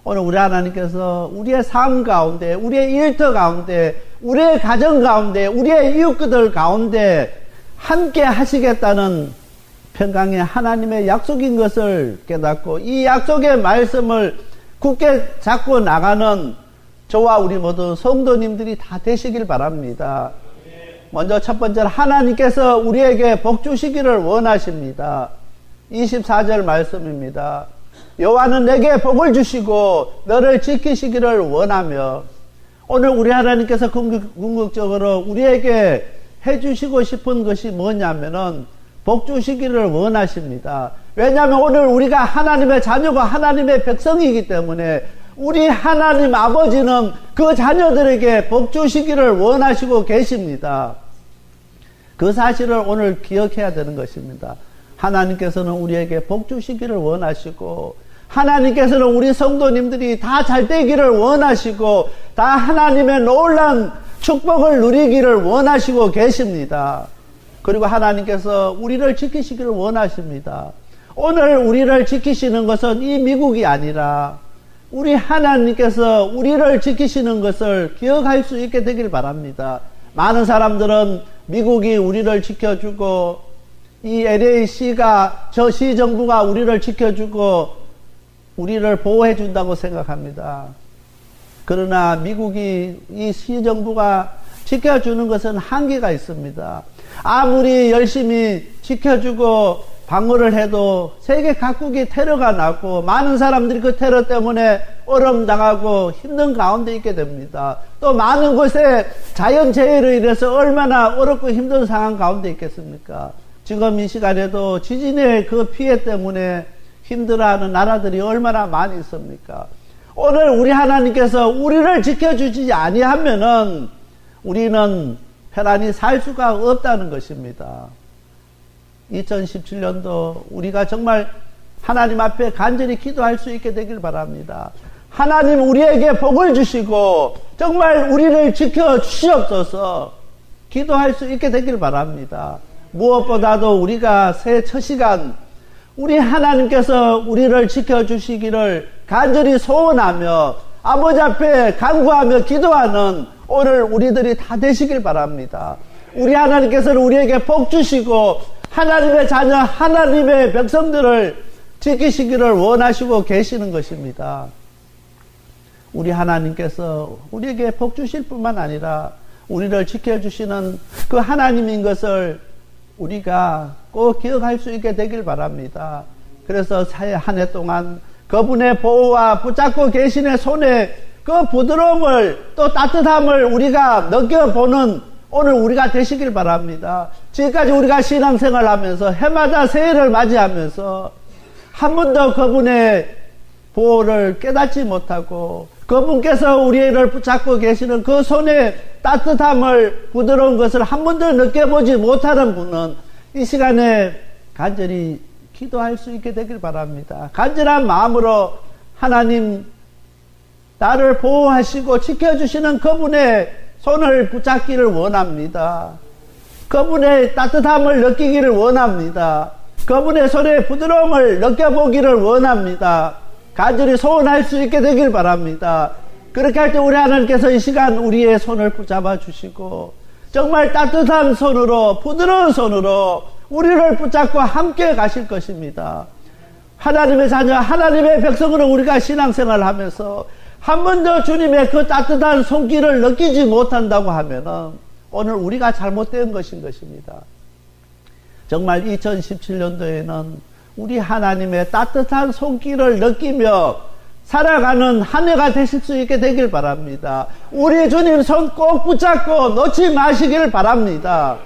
오늘 우리 하나님께서 우리의 삶 가운데, 우리의 일터 가운데, 우리의 가정 가운데, 우리의 이웃들 가운데 함께 하시겠다는 평강의 하나님의 약속인 것을 깨닫고 이 약속의 말씀을 굳게 잡고 나가는 저와 우리 모든 성도님들이 다 되시길 바랍니다. 먼저 첫 번째로 하나님께서 우리에게 복 주시기를 원하십니다. 24절 말씀입니다. 여호와는 내게 복을 주시고 너를 지키시기를 원하며, 오늘 우리 하나님께서 궁극적으로 우리에게 해주시고 싶은 것이 뭐냐면은 복 주시기를 원하십니다. 왜냐하면 오늘 우리가 하나님의 자녀고 하나님의 백성이기 때문에 우리 하나님 아버지는 그 자녀들에게 복 주시기를 원하시고 계십니다. 그 사실을 오늘 기억해야 되는 것입니다. 하나님께서는 우리에게 복 주시기를 원하시고, 하나님께서는 우리 성도님들이 다 잘되기를 원하시고, 다 하나님의 놀라운 축복을 누리기를 원하시고 계십니다. 그리고 하나님께서 우리를 지키시기를 원하십니다. 오늘 우리를 지키시는 것은 이 미국이 아니라 우리 하나님께서 우리를 지키시는 것을 기억할 수 있게 되길 바랍니다. 많은 사람들은 미국이 우리를 지켜주고 이 LA시가, 저 시정부가 우리를 지켜주고 우리를 보호해 준다고 생각합니다. 그러나 미국이, 이 시정부가 지켜주는 것은 한계가 있습니다. 아무리 열심히 지켜주고 방어를 해도 세계 각국이 테러가 나고 많은 사람들이 그 테러 때문에 어려움당하고 힘든 가운데 있게 됩니다. 또 많은 곳에 자연재해로 인해서 얼마나 어렵고 힘든 상황 가운데 있겠습니까? 지금 이 시간에도 지진의 그 피해 때문에 힘들어하는 나라들이 얼마나 많이 있습니까? 오늘 우리 하나님께서 우리를 지켜주지 아니하면은 우리는 편안히 살 수가 없다는 것입니다. 2017년도 우리가 정말 하나님 앞에 간절히 기도할 수 있게 되길 바랍니다. 하나님 우리에게 복을 주시고 정말 우리를 지켜주시옵소서 기도할 수 있게 되길 바랍니다. 무엇보다도 우리가 새해 첫 시간 우리 하나님께서 우리를 지켜주시기를 간절히 소원하며 아버지 앞에 간구하며 기도하는 오늘 우리들이 다 되시길 바랍니다. 우리 하나님께서는 우리에게 복 주시고 하나님의 자녀, 하나님의 백성들을 지키시기를 원하시고 계시는 것입니다. 우리 하나님께서 우리에게 복 주실 뿐만 아니라 우리를 지켜주시는 그 하나님인 것을 우리가 꼭 기억할 수 있게 되길 바랍니다. 그래서 새해 한 해 동안 그분의 보호와 붙잡고 계신의 손에 그 부드러움을 또 따뜻함을 우리가 느껴보는 오늘 우리가 되시길 바랍니다. 지금까지 우리가 신앙생활을 하면서 해마다 새해를 맞이하면서 한 번도 그분의 보호를 깨닫지 못하고 그분께서 우리를 붙잡고 계시는 그 손의 따뜻함을 부드러운 것을 한 번도 느껴보지 못하는 분은 이 시간에 간절히 기도할 수 있게 되길 바랍니다. 간절한 마음으로 하나님 나를 보호하시고 지켜주시는 그분의 손을 붙잡기를 원합니다. 그분의 따뜻함을 느끼기를 원합니다. 그분의 손의 부드러움을 느껴보기를 원합니다. 간절히 소원할 수 있게 되길 바랍니다. 그렇게 할 때 우리 하나님께서 이 시간 우리의 손을 붙잡아 주시고 정말 따뜻한 손으로 부드러운 손으로 우리를 붙잡고 함께 가실 것입니다. 하나님의 자녀, 하나님의 백성으로 우리가 신앙생활을 하면서 한 번도 주님의 그 따뜻한 손길을 느끼지 못한다고 하면은 오늘 우리가 잘못된 것인 것입니다. 정말 2017년도에는 우리 하나님의 따뜻한 손길을 느끼며 살아가는 한 해가 되실 수 있게 되길 바랍니다. 우리 주님 손 꼭 붙잡고 놓지 마시길 바랍니다.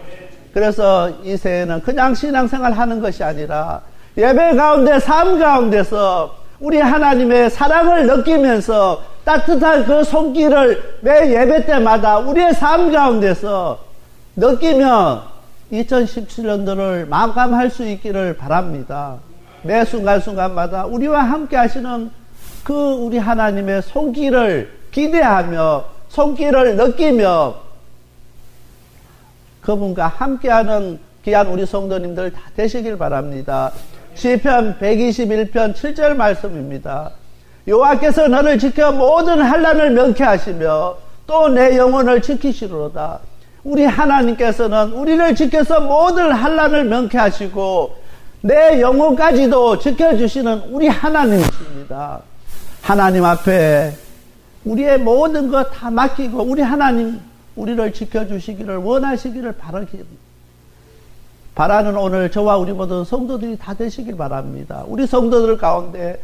그래서 이 새해는 그냥 신앙생활 하는 것이 아니라 예배 가운데 삶 가운데서 우리 하나님의 사랑을 느끼면서 따뜻한 그 손길을 매 예배 때마다 우리의 삶 가운데서 느끼며 2017년도를 마감할 수 있기를 바랍니다. 매 순간순간마다 우리와 함께 하시는 그 우리 하나님의 손길을 기대하며 손길을 느끼며 그분과 함께하는 귀한 우리 성도님들 다 되시길 바랍니다. 시편 121편 7절 말씀입니다. 여호와께서 너를 지켜 모든 환난을 명쾌하시며 또 내 영혼을 지키시리로다. 우리 하나님께서는 우리를 지켜서 모든 환난을 명쾌하시고 내 영혼까지도 지켜주시는 우리 하나님이십니다. 하나님 앞에 우리의 모든 것 다 맡기고 우리 하나님 우리를 지켜주시기를 원하시기를 바라는 오늘 저와 우리 모든 성도들이 다 되시길 바랍니다. 우리 성도들 가운데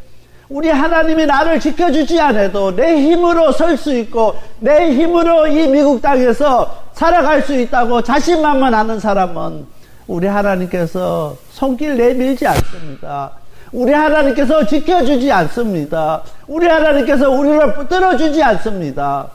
우리 하나님이 나를 지켜주지 않아도 내 힘으로 설 수 있고 내 힘으로 이 미국 땅에서 살아갈 수 있다고 자신만만하는 사람은 우리 하나님께서 손길 내밀지 않습니다. 우리 하나님께서 지켜주지 않습니다. 우리 하나님께서 우리를 붙들어주지 않습니다.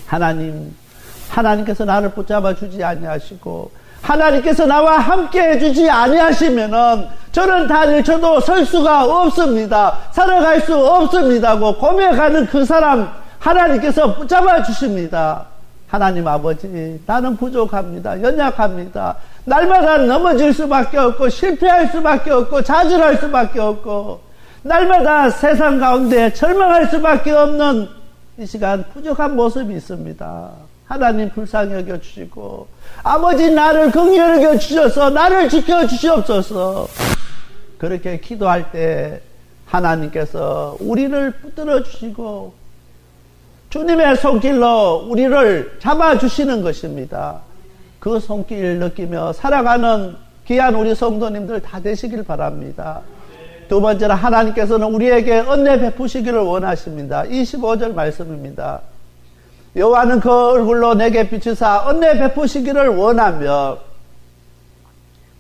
하나님께서 나를 붙잡아 주지 아니하시고 하나님께서 나와 함께 해주지 아니하시면은 저는 다닐쳐도 설 수가 없습니다. 살아갈 수 없습니다고 고백하는 그 사람 하나님께서 붙잡아 주십니다. 하나님 아버지, 나는 부족합니다. 연약합니다. 날마다 넘어질 수밖에 없고 실패할 수밖에 없고 좌절할 수밖에 없고 날마다 세상 가운데 절망할 수밖에 없는 이 시간 부족한 모습이 있습니다. 하나님 불쌍히 여겨주시고 아버지 나를 긍휼히 여겨주셔서 나를 지켜주시옵소서. 그렇게 기도할 때 하나님께서 우리를 붙들어 주시고 주님의 손길로 우리를 잡아주시는 것입니다. 그 손길을 느끼며 살아가는 귀한 우리 성도님들 다 되시길 바랍니다. 두 번째로 하나님께서는 우리에게 은혜 베푸시기를 원하십니다. 25절 말씀입니다. 여호와는 그 얼굴로 내게 비추사 은혜 베푸시기를 원하며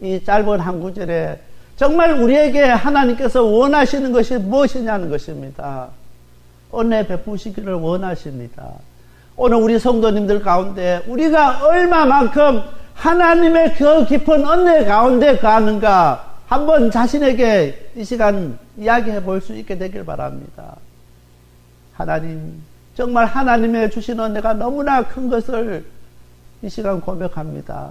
이 짧은 한 구절에 정말 우리에게 하나님께서 원하시는 것이 무엇이냐는 것입니다. 은혜 베푸시기를 원하십니다. 오늘 우리 성도님들 가운데 우리가 얼마만큼 하나님의 그 깊은 은혜 가운데 가는가 한번 자신에게 이 시간 이야기해 볼 수 있게 되길 바랍니다. 하나님, 정말 하나님의 주신 은혜가 너무나 큰 것을 이 시간 고백합니다.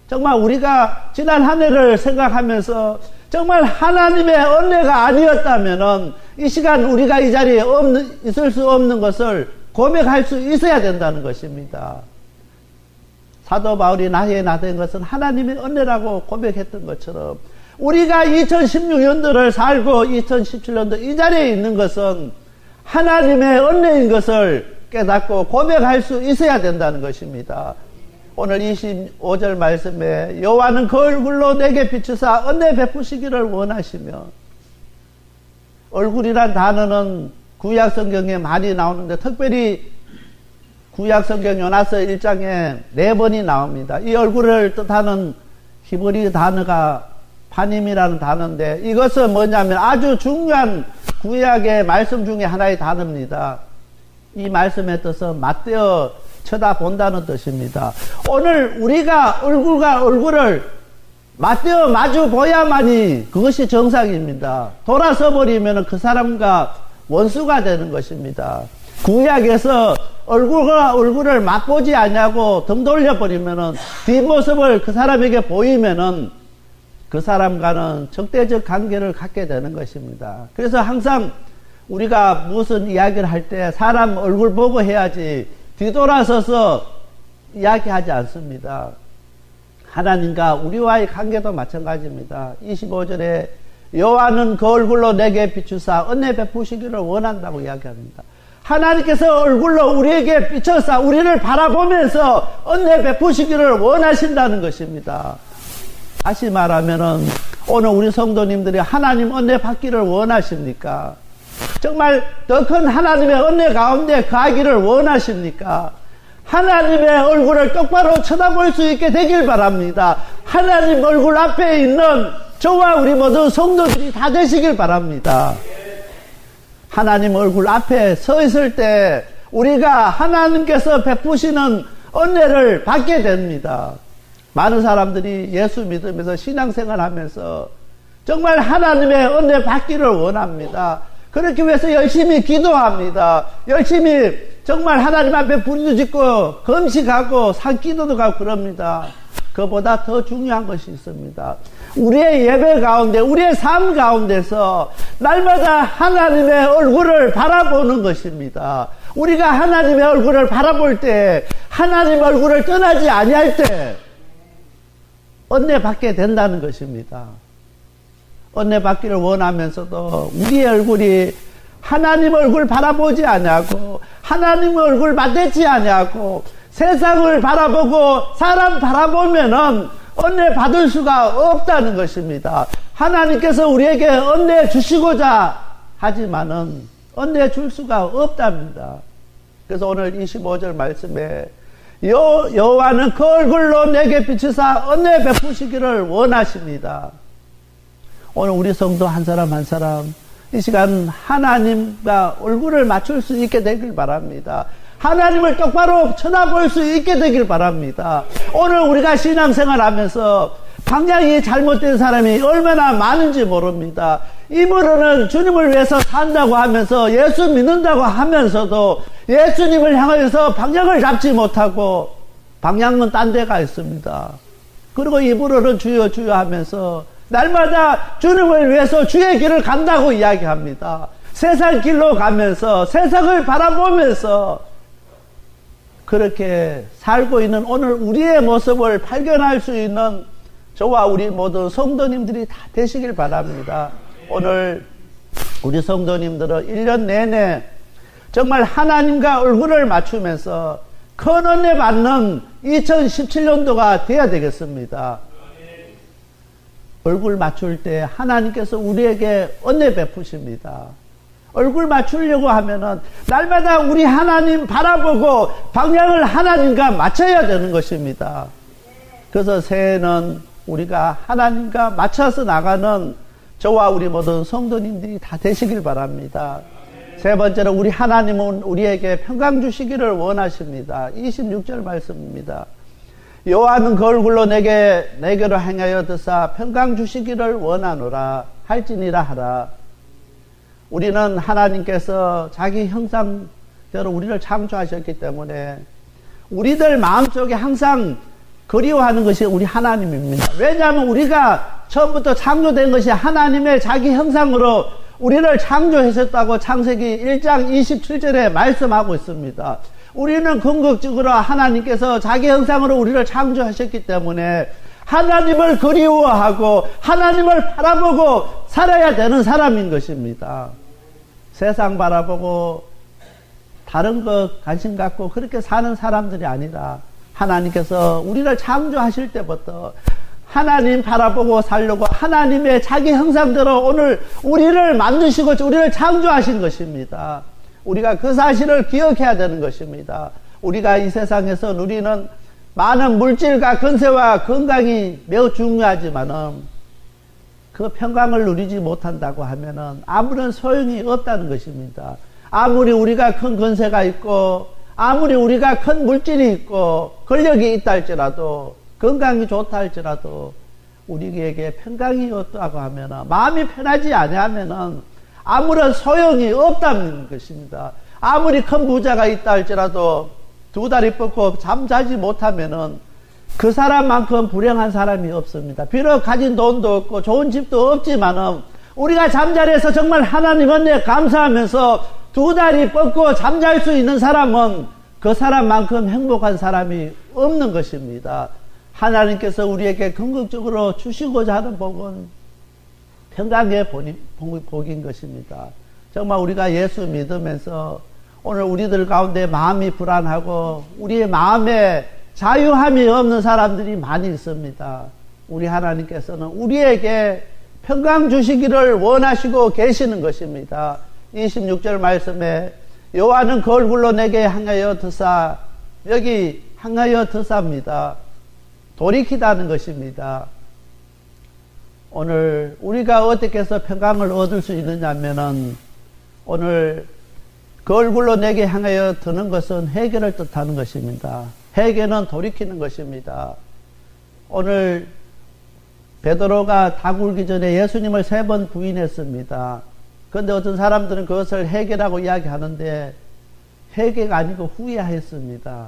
정말 우리가 지난 한 해를 생각하면서 정말 하나님의 은혜가 아니었다면은 이 시간 우리가 이 자리에 있을 수 없는 것을 고백할 수 있어야 된다는 것입니다. 사도 바울이 나의 나된 것은 하나님의 은혜라고 고백했던 것처럼 우리가 2016년도를 살고 2017년도 이 자리에 있는 것은 하나님의 은혜인 것을 깨닫고 고백할 수 있어야 된다는 것입니다. 오늘 25절 말씀에 여호와는 그 얼굴로 내게 비추사 은혜 베푸시기를 원하시며, 얼굴이란 단어는 구약 성경에 많이 나오는데 특별히 구약 성경 요나서 1장에 4번이 나옵니다. 이 얼굴을 뜻하는 히브리 단어가 파님이라는 단어인데 이것은 뭐냐면 아주 중요한 구약의 말씀 중에 하나의 단어입니다. 이 말씀의 뜻은 맞대어 쳐다본다는 뜻입니다. 오늘 우리가 얼굴과 얼굴을 맞대어 마주 보야만이 그것이 정상입니다. 돌아서 버리면 그 사람과 원수가 되는 것입니다. 구약에서 얼굴과 얼굴을 맞보지 않냐고 등 돌려버리면 뒷모습을 그 사람에게 보이면은 그 사람과는 적대적 관계를 갖게 되는 것입니다. 그래서 항상 우리가 무슨 이야기를 할 때 사람 얼굴 보고 해야지 뒤돌아서서 이야기하지 않습니다. 하나님과 우리와의 관계도 마찬가지입니다. 25절에 여호와는 그 얼굴로 내게 비추사 은혜 베푸시기를 원한다고 이야기합니다. 하나님께서 얼굴로 우리에게 비춰서 우리를 바라보면서 은혜 베푸시기를 원하신다는 것입니다. 다시 말하면은 오늘 우리 성도님들이 하나님 은혜 받기를 원하십니까? 정말 더 큰 하나님의 은혜 가운데 가기를 원하십니까? 하나님의 얼굴을 똑바로 쳐다볼 수 있게 되길 바랍니다. 하나님 얼굴 앞에 있는 저와 우리 모든 성도들이 다 되시길 바랍니다. 하나님 얼굴 앞에 서 있을 때 우리가 하나님께서 베푸시는 은혜를 받게 됩니다. 많은 사람들이 예수 믿으면서 신앙생활 하면서 정말 하나님의 은혜 받기를 원합니다. 그렇기 위해서 열심히 기도합니다. 열심히 정말 하나님 앞에 부르짖고 금식하고 산기도도 가고 그럽니다. 그보다 더 중요한 것이 있습니다. 우리의 예배 가운데, 우리의 삶 가운데서 날마다 하나님의 얼굴을 바라보는 것입니다. 우리가 하나님의 얼굴을 바라볼 때, 하나님 얼굴을 떠나지 아니할 때 은혜 받게 된다는 것입니다. 은혜 받기를 원하면서도 우리의 얼굴이 하나님 얼굴 바라보지 아니하고 하나님 얼굴 맞대지 아니하고 세상을 바라보고 사람 바라보면은 은혜 받을 수가 없다는 것입니다. 하나님께서 우리에게 은혜 주시고자 하지만은 은혜 줄 수가 없답니다. 그래서 오늘 25절 말씀에 여호와는 그 얼굴로 내게 비추사 은혜 베푸시기를 원하십니다. 오늘 우리 성도 한 사람 한 사람 이 시간 하나님과 얼굴을 맞출 수 있게 되길 바랍니다. 하나님을 똑바로 쳐다볼 수 있게 되길 바랍니다. 오늘 우리가 신앙생활 하면서 방향이 잘못된 사람이 얼마나 많은지 모릅니다. 입으로는 주님을 위해서 산다고 하면서 예수 믿는다고 하면서도 예수님을 향해서 방향을 잡지 못하고 방향은 딴 데가 있습니다. 그리고 입으로는 주여 주여 하면서 날마다 주님을 위해서 주의 길을 간다고 이야기합니다. 세상 길로 가면서 세상을 바라보면서 그렇게 살고 있는 오늘 우리의 모습을 발견할 수 있는 저와 우리 모든 성도님들이 다 되시길 바랍니다. 오늘 우리 성도님들은 1년 내내 정말 하나님과 얼굴을 맞추면서 큰 은혜 받는 2017년도가 되어야 되겠습니다. 얼굴 맞출 때 하나님께서 우리에게 은혜 베푸십니다. 얼굴 맞추려고 하면은 날마다 우리 하나님 바라보고 방향을 하나님과 맞춰야 되는 것입니다. 그래서 새해는 우리가 하나님과 맞춰서 나가는 저와 우리 모든 성도님들이 다 되시길 바랍니다. 세 번째로 우리 하나님은 우리에게 평강 주시기를 원하십니다. 26절 말씀입니다. 여호와는 그 얼굴로 내게로 행하여 드사 평강 주시기를 원하노라 할지니라 하라. 우리는 하나님께서 자기 형상대로 우리를 창조하셨기 때문에 우리들 마음속에 항상 그리워하는 것이 우리 하나님입니다. 왜냐하면 우리가 처음부터 창조된 것이 하나님의 자기 형상으로 우리를 창조하셨다고 창세기 1장 27절에 말씀하고 있습니다. 우리는 궁극적으로 하나님께서 자기 형상으로 우리를 창조하셨기 때문에 하나님을 그리워하고 하나님을 바라보고 살아야 되는 사람인 것입니다. 세상 바라보고 다른 것 관심 갖고 그렇게 사는 사람들이 아니라 하나님께서 우리를 창조하실 때부터 하나님 바라보고 살려고 하나님의 자기 형상대로 오늘 우리를 만드시고 우리를 창조하신 것입니다. 우리가 그 사실을 기억해야 되는 것입니다. 우리가 이 세상에서 누리는 많은 물질과 건세와 건강이 매우 중요하지만은 그 평강을 누리지 못한다고 하면은 아무런 소용이 없다는 것입니다. 아무리 우리가 큰 건세가 있고 아무리 우리가 큰 물질이 있고 권력이 있다 할지라도 건강이 좋다 할지라도 우리에게 평강이 없다고 하면은 마음이 편하지 아니하면은 아무런 소용이 없다는 것입니다. 아무리 큰 부자가 있다 할지라도 두 다리 뻗고 잠자지 못하면은 그 사람만큼 불행한 사람이 없습니다. 비록 가진 돈도 없고 좋은 집도 없지만은 우리가 잠자리에서 정말 하나님 은혜에 감사하면서 두 다리 뻗고 잠잘 수 있는 사람은 그 사람만큼 행복한 사람이 없는 것입니다. 하나님께서 우리에게 궁극적으로 주시고자 하는 복은 평강의 복인 것입니다. 정말 우리가 예수 믿으면서 오늘 우리들 가운데 마음이 불안하고 우리의 마음에 자유함이 없는 사람들이 많이 있습니다. 우리 하나님께서는 우리에게 평강 주시기를 원하시고 계시는 것입니다. 26절 말씀에 여호와는 그 얼굴로 내게 향하여 드사, 여기 향하여 드사입니다. 돌이키다는 것입니다. 오늘 우리가 어떻게 해서 평강을 얻을 수 있느냐면은 오늘 그 얼굴로 내게 향하여 드는 것은 회개를 뜻하는 것입니다. 회개는 돌이키는 것입니다. 오늘 베드로가 닭 울기 전에 예수님을 3번 부인했습니다. 그런데 어떤 사람들은 그것을 회개라고 이야기하는데 회개가 아니고 후회했습니다.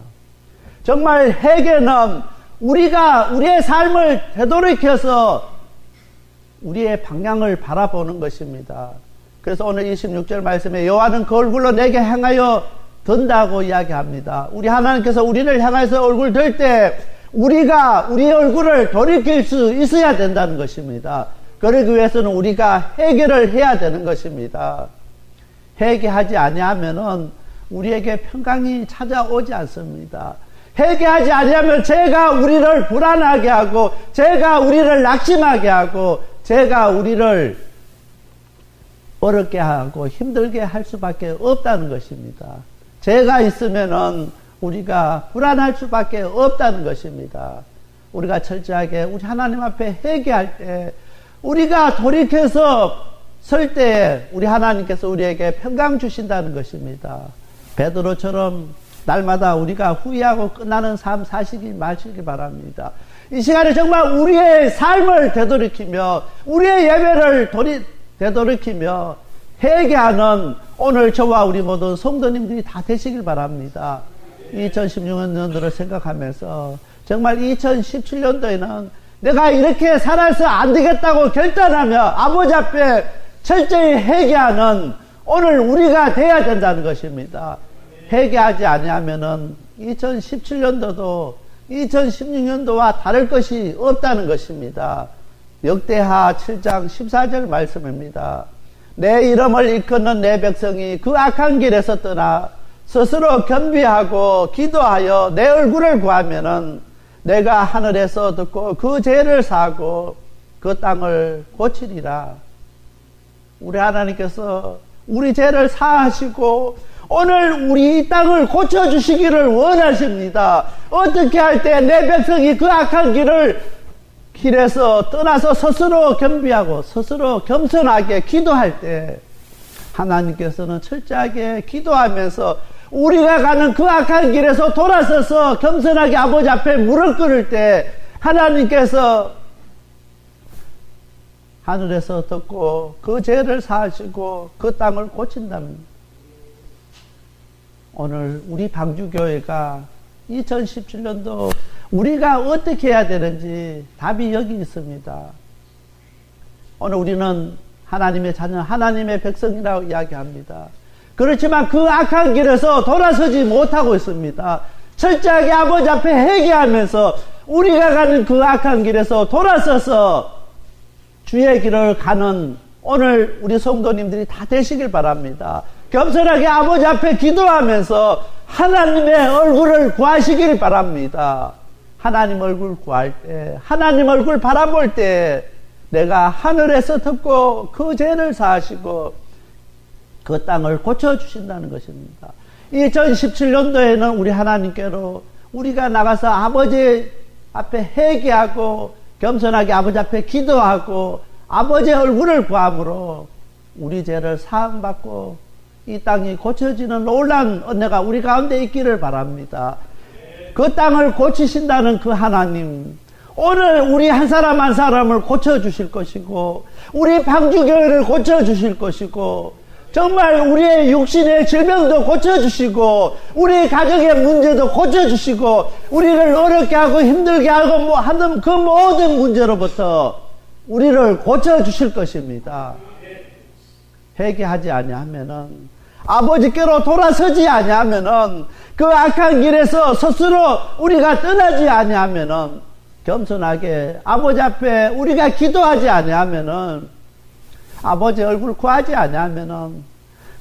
정말 회개는 우리가 우리의 삶을 되돌이켜서 우리의 방향을 바라보는 것입니다. 그래서 오늘 26절 말씀에 여호와는 그 얼굴로 내게 향하여 든다고 이야기합니다. 우리 하나님께서 우리를 향해서 얼굴 들 때 우리가 우리의 얼굴을 돌이킬 수 있어야 된다는 것입니다. 그러기 위해서는 우리가 회개를 해야 되는 것입니다. 회개하지 아니하면은 우리에게 평강이 찾아오지 않습니다. 회개하지 아니하면 죄가 우리를 불안하게 하고, 죄가 우리를 낙심하게 하고, 죄가 우리를 어렵게 하고 힘들게 할 수밖에 없다는 것입니다. 죄가 있으면은 우리가 불안할 수밖에 없다는 것입니다. 우리가 철저하게 우리 하나님 앞에 회개할 때, 우리가 돌이켜서 설 때에 우리 하나님께서 우리에게 평강 주신다는 것입니다. 베드로처럼 날마다 우리가 후회하고 끝나는 삶 사시기 마시기 바랍니다. 이 시간에 정말 우리의 삶을 되돌이키며 우리의 예배를 되돌이키며 회개하는 오늘 저와 우리 모든 성도님들이 다 되시길 바랍니다. 2016년도를 생각하면서 정말 2017년도에는 내가 이렇게 살아서 안 되겠다고 결단하며 아버지 앞에 철저히 회개하는 오늘 우리가 돼야 된다는 것입니다. 회개하지 아니하면은 2017년도도 2016년도와 다를 것이 없다는 것입니다. 역대하 7장 14절 말씀입니다. 내 이름을 일컫는 내 백성이 그 악한 길에서 떠나 스스로 겸비하고 기도하여 내 얼굴을 구하면은 내가 하늘에서 듣고 그 죄를 사하고 그 땅을 고치리라. 우리 하나님께서 우리 죄를 사하시고 오늘 우리 이 땅을 고쳐주시기를 원하십니다. 어떻게 할 때 내 백성이 그 악한 길에서 떠나서 스스로 겸비하고 스스로 겸손하게 기도할 때 하나님께서는 철저하게 기도하면서 우리가 가는 그 악한 길에서 돌아서서 겸손하게 아버지 앞에 무릎 꿇을 때 하나님께서 하늘에서 듣고 그 죄를 사하시고 그 땅을 고친답니다. 오늘 우리 방주교회가 2017년도 우리가 어떻게 해야 되는지 답이 여기 있습니다. 오늘 우리는 하나님의 자녀, 하나님의 백성이라고 이야기합니다. 그렇지만 그 악한 길에서 돌아서지 못하고 있습니다. 철저하게 아버지 앞에 회개하면서 우리가 가는 그 악한 길에서 돌아서서 주의 길을 가는 오늘 우리 성도님들이 다 되시길 바랍니다. 겸손하게 아버지 앞에 기도하면서 하나님의 얼굴을 구하시길 바랍니다. 하나님 얼굴 구할 때, 하나님 얼굴 바라볼 때 내가 하늘에서 듣고 그 죄를 사하시고 그 땅을 고쳐주신다는 것입니다. 2017년도에는 우리 하나님께로 우리가 나가서 아버지 앞에 회개하고 겸손하게 아버지 앞에 기도하고 아버지의 얼굴을 구함으로 우리 죄를 사함받고 이 땅이 고쳐지는 놀라운 은혜가 우리 가운데 있기를 바랍니다. 그 땅을 고치신다는 그 하나님, 오늘 우리 한 사람 한 사람을 고쳐주실 것이고 우리 방주교회를 고쳐주실 것이고 정말 우리의 육신의 질병도 고쳐주시고 우리 가정의 문제도 고쳐주시고 우리를 어렵게 하고 힘들게 하고 하는 그 모든 문제로부터 우리를 고쳐주실 것입니다. 회개하지 아니하면은 아버지께로 돌아서지 아니하면은 그 악한 길에서 스스로 우리가 떠나지 아니하면은 겸손하게 아버지 앞에 우리가 기도하지 아니하면은 아버지 얼굴 구하지 아니하면은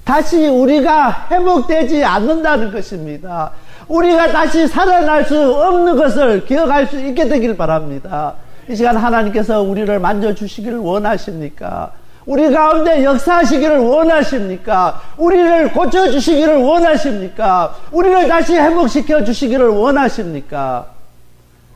다시 우리가 회복되지 않는다는 것입니다. 우리가 다시 살아날 수 없는 것을 기억할 수 있게 되길 바랍니다. 이 시간 하나님께서 우리를 만져주시기를 원하십니까? 우리 가운데 역사하시기를 원하십니까? 우리를 고쳐주시기를 원하십니까? 우리를 다시 회복시켜 주시기를 원하십니까?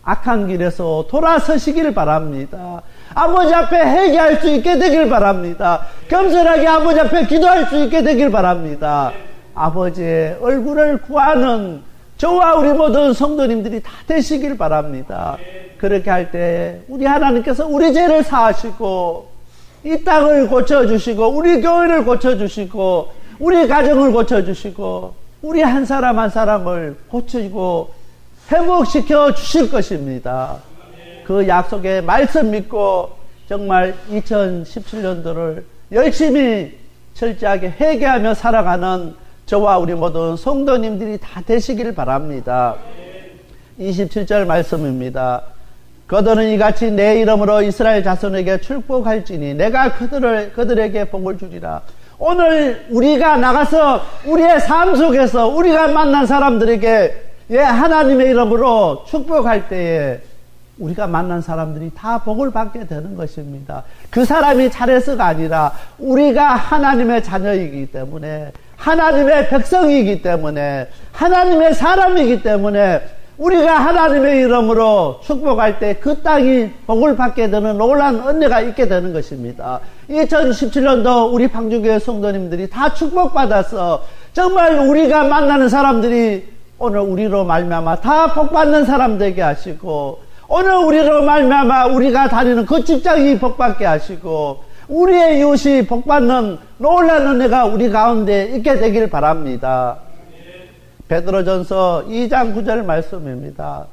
악한 길에서 돌아서시기를 바랍니다. 아버지 앞에 회개할 수 있게 되길 바랍니다. 겸손하게 아버지 앞에 기도할 수 있게 되길 바랍니다. 아버지의 얼굴을 구하는 저와 우리 모든 성도님들이 다 되시길 바랍니다. 그렇게 할 때 우리 하나님께서 우리 죄를 사하시고 이 땅을 고쳐주시고 우리 교회를 고쳐주시고 우리 가정을 고쳐주시고 우리 한 사람 한 사람을 고치고 회복시켜 주실 것입니다. 그 약속의 말씀 믿고 정말 2017년도를 열심히 철저하게 회개하며 살아가는 저와 우리 모든 성도님들이 다 되시길 바랍니다. 27절 말씀입니다. 그들은 이같이 내 이름으로 이스라엘 자손에게 축복할지니 내가 그들에게 복을 주리라. 오늘 우리가 나가서 우리의 삶 속에서 우리가 만난 사람들에게 하나님의 이름으로 축복할 때에 우리가 만난 사람들이 다 복을 받게 되는 것입니다. 그 사람이 잘해서가 아니라 우리가 하나님의 자녀이기 때문에, 하나님의 백성이기 때문에, 하나님의 사람이기 때문에 우리가 하나님의 이름으로 축복할 때 그 땅이 복을 받게 되는 놀라운 은혜가 있게 되는 것입니다. 2017년도 우리 방주교회 성도님들이 다 축복받아서 정말 우리가 만나는 사람들이 오늘 우리로 말미암아 다 복받는 사람 되게 하시고, 오늘 우리로 말미암아 우리가 다니는 그 직장이 복받게 하시고, 우리의 이웃이 복받는 놀라운 은혜가 우리 가운데 있게 되길 바랍니다. 베드로전서 2장 9절 말씀입니다.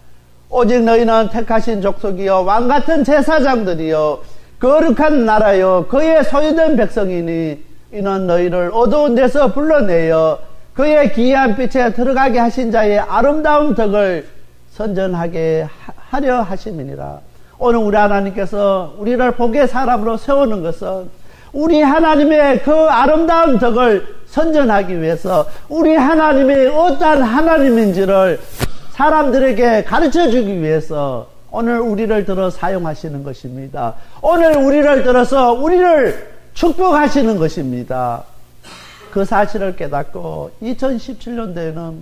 오직 너희는 택하신 족속이요 왕같은 제사장들이요 거룩한 나라요 그의 소유된 백성이니 이는 너희를 어두운 데서 불러내어 그의 기이한 빛에 들어가게 하신 자의 아름다운 덕을 선전하게 하려 하심이니라. 오늘 우리 하나님께서 우리를 복의 사람으로 세우는 것은 우리 하나님의 그 아름다운 덕을 선전하기 위해서, 우리 하나님이 어떠한 하나님인지를 사람들에게 가르쳐주기 위해서 오늘 우리를 들어 사용하시는 것입니다. 오늘 우리를 들어서 우리를 축복하시는 것입니다. 그 사실을 깨닫고 2017년도에는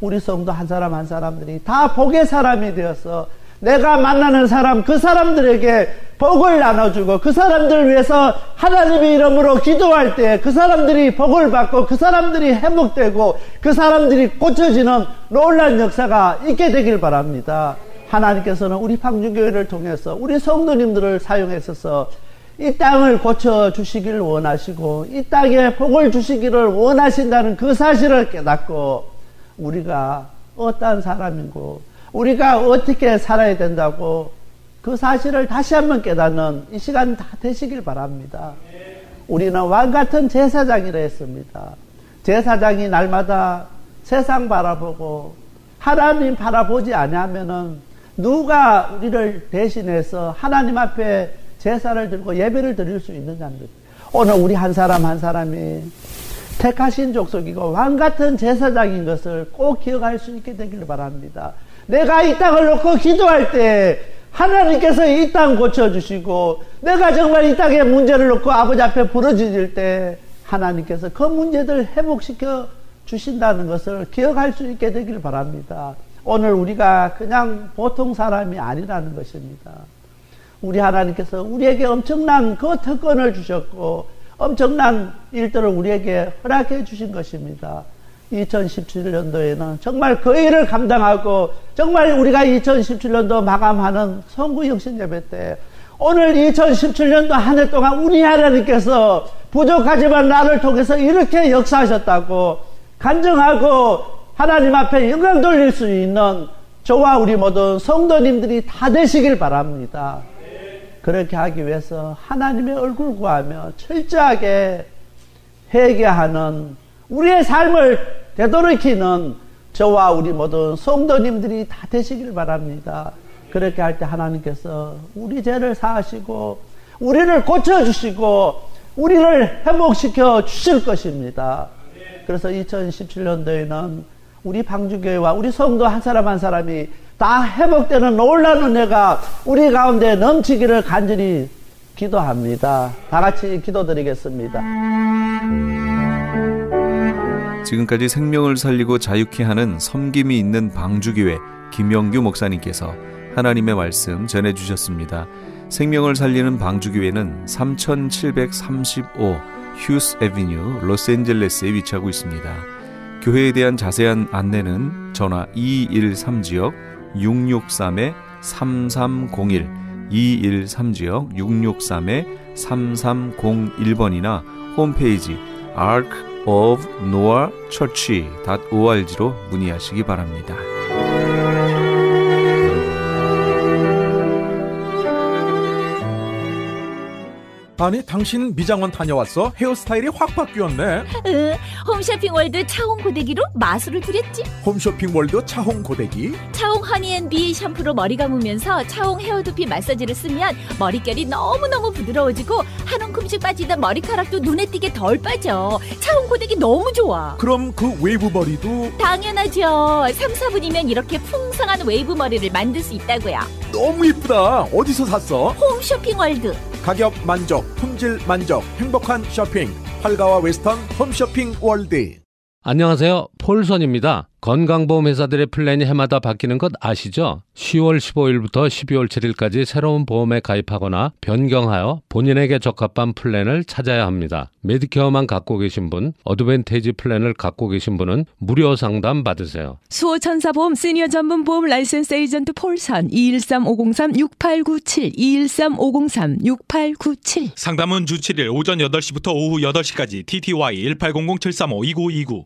우리 성도 한 사람 한 사람들이 다 복의 사람이 되어서 내가 만나는 사람, 그 사람들에게 복을 나눠주고 그 사람들을 위해서 하나님의 이름으로 기도할 때 그 사람들이 복을 받고 그 사람들이 회복되고 그 사람들이 고쳐지는 놀라운 역사가 있게 되길 바랍니다. 하나님께서는 우리 방주교회를 통해서 우리 성도님들을 사용하셔서 이 땅을 고쳐주시기를 원하시고 이 땅에 복을 주시기를 원하신다는 그 사실을 깨닫고 우리가 어떠한 사람이고 우리가 어떻게 살아야 된다고 그 사실을 다시 한번 깨닫는 이 시간 다 되시길 바랍니다. 우리는 왕같은 제사장이라 했습니다. 제사장이 날마다 세상 바라보고 하나님 바라보지 아니하면은 누가 우리를 대신해서 하나님 앞에 제사를 들고 예배를 드릴 수 있느냐는, 오늘 우리 한 사람 한 사람이 택하신 족속이고 왕같은 제사장인 것을 꼭 기억할 수 있게 되길 바랍니다. 내가 이 땅을 놓고 기도할 때 하나님께서 이 땅 고쳐주시고, 내가 정말 이 땅의 문제를 놓고 아버지 앞에 부르짖을 때 하나님께서 그 문제들 회복시켜 주신다는 것을 기억할 수 있게 되길 바랍니다. 오늘 우리가 그냥 보통 사람이 아니라는 것입니다. 우리 하나님께서 우리에게 엄청난 그 특권을 주셨고 엄청난 일들을 우리에게 허락해 주신 것입니다. 2017년도에는 정말 그 일을 감당하고 정말 우리가 2017년도 마감하는 성구 영신 예배 때 오늘 2017년도 한 해 동안 우리 하나님께서 부족하지만 나를 통해서 이렇게 역사하셨다고 간증하고 하나님 앞에 영광 돌릴 수 있는 저와 우리 모든 성도님들이 다 되시길 바랍니다. 그렇게 하기 위해서 하나님의 얼굴 구하며 철저하게 회개하는 우리의 삶을 되돌이키는 저와 우리 모든 성도님들이 다 되시길 바랍니다. 그렇게 할 때 하나님께서 우리 죄를 사하시고 우리를 고쳐주시고 우리를 회복시켜 주실 것입니다. 그래서 2017년도에는 우리 방주교회와 우리 성도 한 사람 한 사람이 다 회복되는 놀라운 은혜가 우리 가운데 넘치기를 간절히 기도합니다. 다 같이 기도드리겠습니다. 지금까지 생명을 살리고 자유케 하는 섬김이 있는 방주교회 김영규 목사님께서 하나님의 말씀 전해주셨습니다. 생명을 살리는 방주교회는 3735 휴스 애비뉴 로스앤젤레스에 위치하고 있습니다. 교회에 대한 자세한 안내는 전화 213지역 663-3301 213지역 663-3301번이나 홈페이지 arkofnoahchurch.org로 문의하시기 바랍니다. 아니 당신 미장원 다녀왔어? 헤어스타일이 확 바뀌었네. 홈쇼핑월드 차홍 고데기로 마술을 부렸지. 홈쇼핑월드 차홍 고데기? 차홍 허니앤비 샴푸로 머리 감으면서 차홍 헤어두피 마사지를 쓰면 머릿결이 너무너무 부드러워지고 한 움큼씩 빠지던 머리카락도 눈에 띄게 덜 빠져. 차홍 고데기 너무 좋아. 그럼 그 웨이브 머리도? 당연하죠. 3, 4분이면 이렇게 풍성한 웨이브 머리를 만들 수 있다고요. 너무 이쁘다. 어디서 샀어? 홈쇼핑월드. 가격 만족, 품질 만족, 행복한 쇼핑. 팔가와 웨스턴 홈쇼핑 월드. 안녕하세요. 폴선입니다. 건강보험 회사들의 플랜이 해마다 바뀌는 것 아시죠? 10월 15일부터 12월 7일까지 새로운 보험에 가입하거나 변경하여 본인에게 적합한 플랜을 찾아야 합니다. 메디케어만 갖고 계신 분, 어드밴테이지 플랜을 갖고 계신 분은 무료 상담 받으세요. 수호천사보험 시니어 전문 보험 라이센스 에이전트 폴선 213-503-6897 213-503-6897 상담은 주 7일 오전 8시부터 오후 8시까지 TTY 1800-735-2929.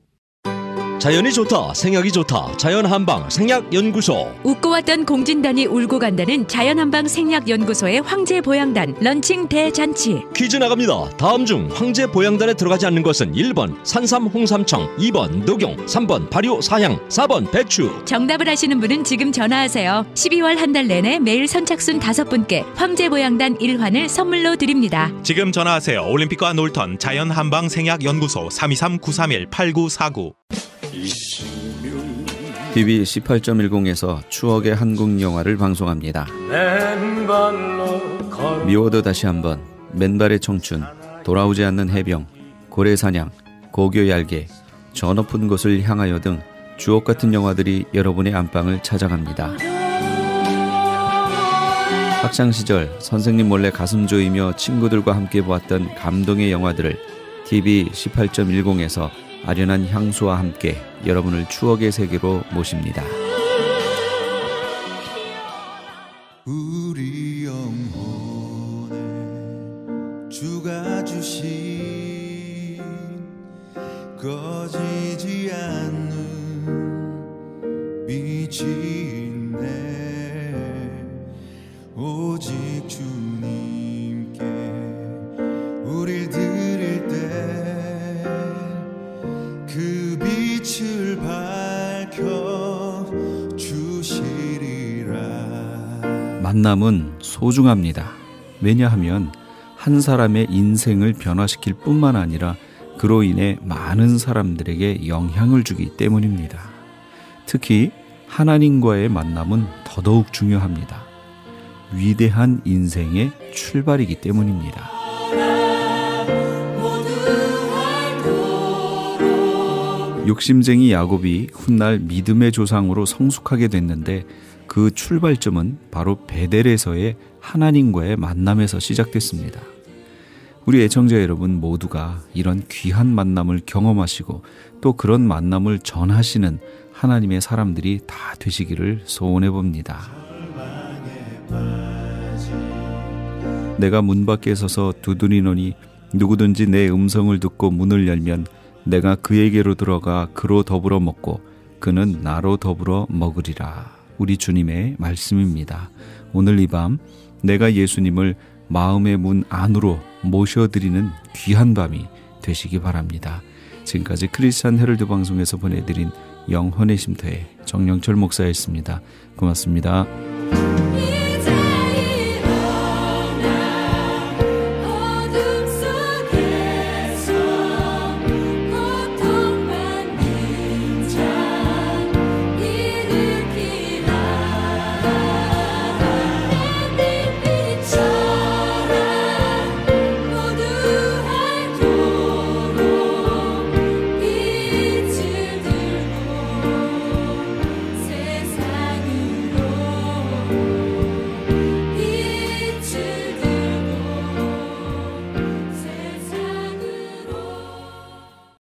자연이 좋다, 생약이 좋다. 자연한방 생약연구소. 웃고 왔던 공진단이 울고 간다는 자연한방 생약연구소의 황제보양단 런칭 대잔치. 퀴즈 나갑니다. 다음 중 황제보양단에 들어가지 않는 것은 1번 산삼 홍삼청, 2번 녹용, 3번 발효 사향, 4번 배추. 정답을 아시는 분은 지금 전화하세요. 12월 한 달 내내 매일 선착순 5분께 황제보양단 1환을 선물로 드립니다. 지금 전화하세요. 올림픽과 놀턴 자연한방 생약연구소 323-931-8949. TV 18.10에서 추억의 한국 영화를 방송합니다. 미워도 다시 한번, 맨발의 청춘, 돌아오지 않는 해병, 고래사냥, 고교얄개, 저 높은 곳을 향하여 등 주옥같은 영화들이 여러분의 안방을 찾아갑니다. 학창시절 선생님 몰래 가슴 조이며 친구들과 함께 보았던 감동의 영화들을 TV 18.10에서 아련한 향수와 함께 여러분을 추억의 세계로 모십니다. 우리 영혼에 주가 주신 꺼지지 않는 빛이 있네. 오직 주님께 우릴 드릴 때 그 빛을 밝혀 주시리라. 만남은 소중합니다. 왜냐하면 한 사람의 인생을 변화시킬 뿐만 아니라 그로 인해 많은 사람들에게 영향을 주기 때문입니다. 특히 하나님과의 만남은 더더욱 중요합니다. 위대한 인생의 출발이기 때문입니다. 욕심쟁이 야곱이 훗날 믿음의 조상으로 성숙하게 됐는데 그 출발점은 바로 베델에서의 하나님과의 만남에서 시작됐습니다. 우리 애청자 여러분 모두가 이런 귀한 만남을 경험하시고 또 그런 만남을 전하시는 하나님의 사람들이 다 되시기를 소원해 봅니다. 내가 문 밖에 서서 두드리노니 누구든지 내 음성을 듣고 문을 열면 내가 그에게로 들어가 그로 더불어 먹고 그는 나로 더불어 먹으리라. 우리 주님의 말씀입니다. 오늘 이 밤 내가 예수님을 마음의 문 안으로 모셔드리는 귀한 밤이 되시기 바랍니다. 지금까지 크리스찬 헤럴드 방송에서 보내드린 영혼의 쉼터의 정영철 목사였습니다. 고맙습니다.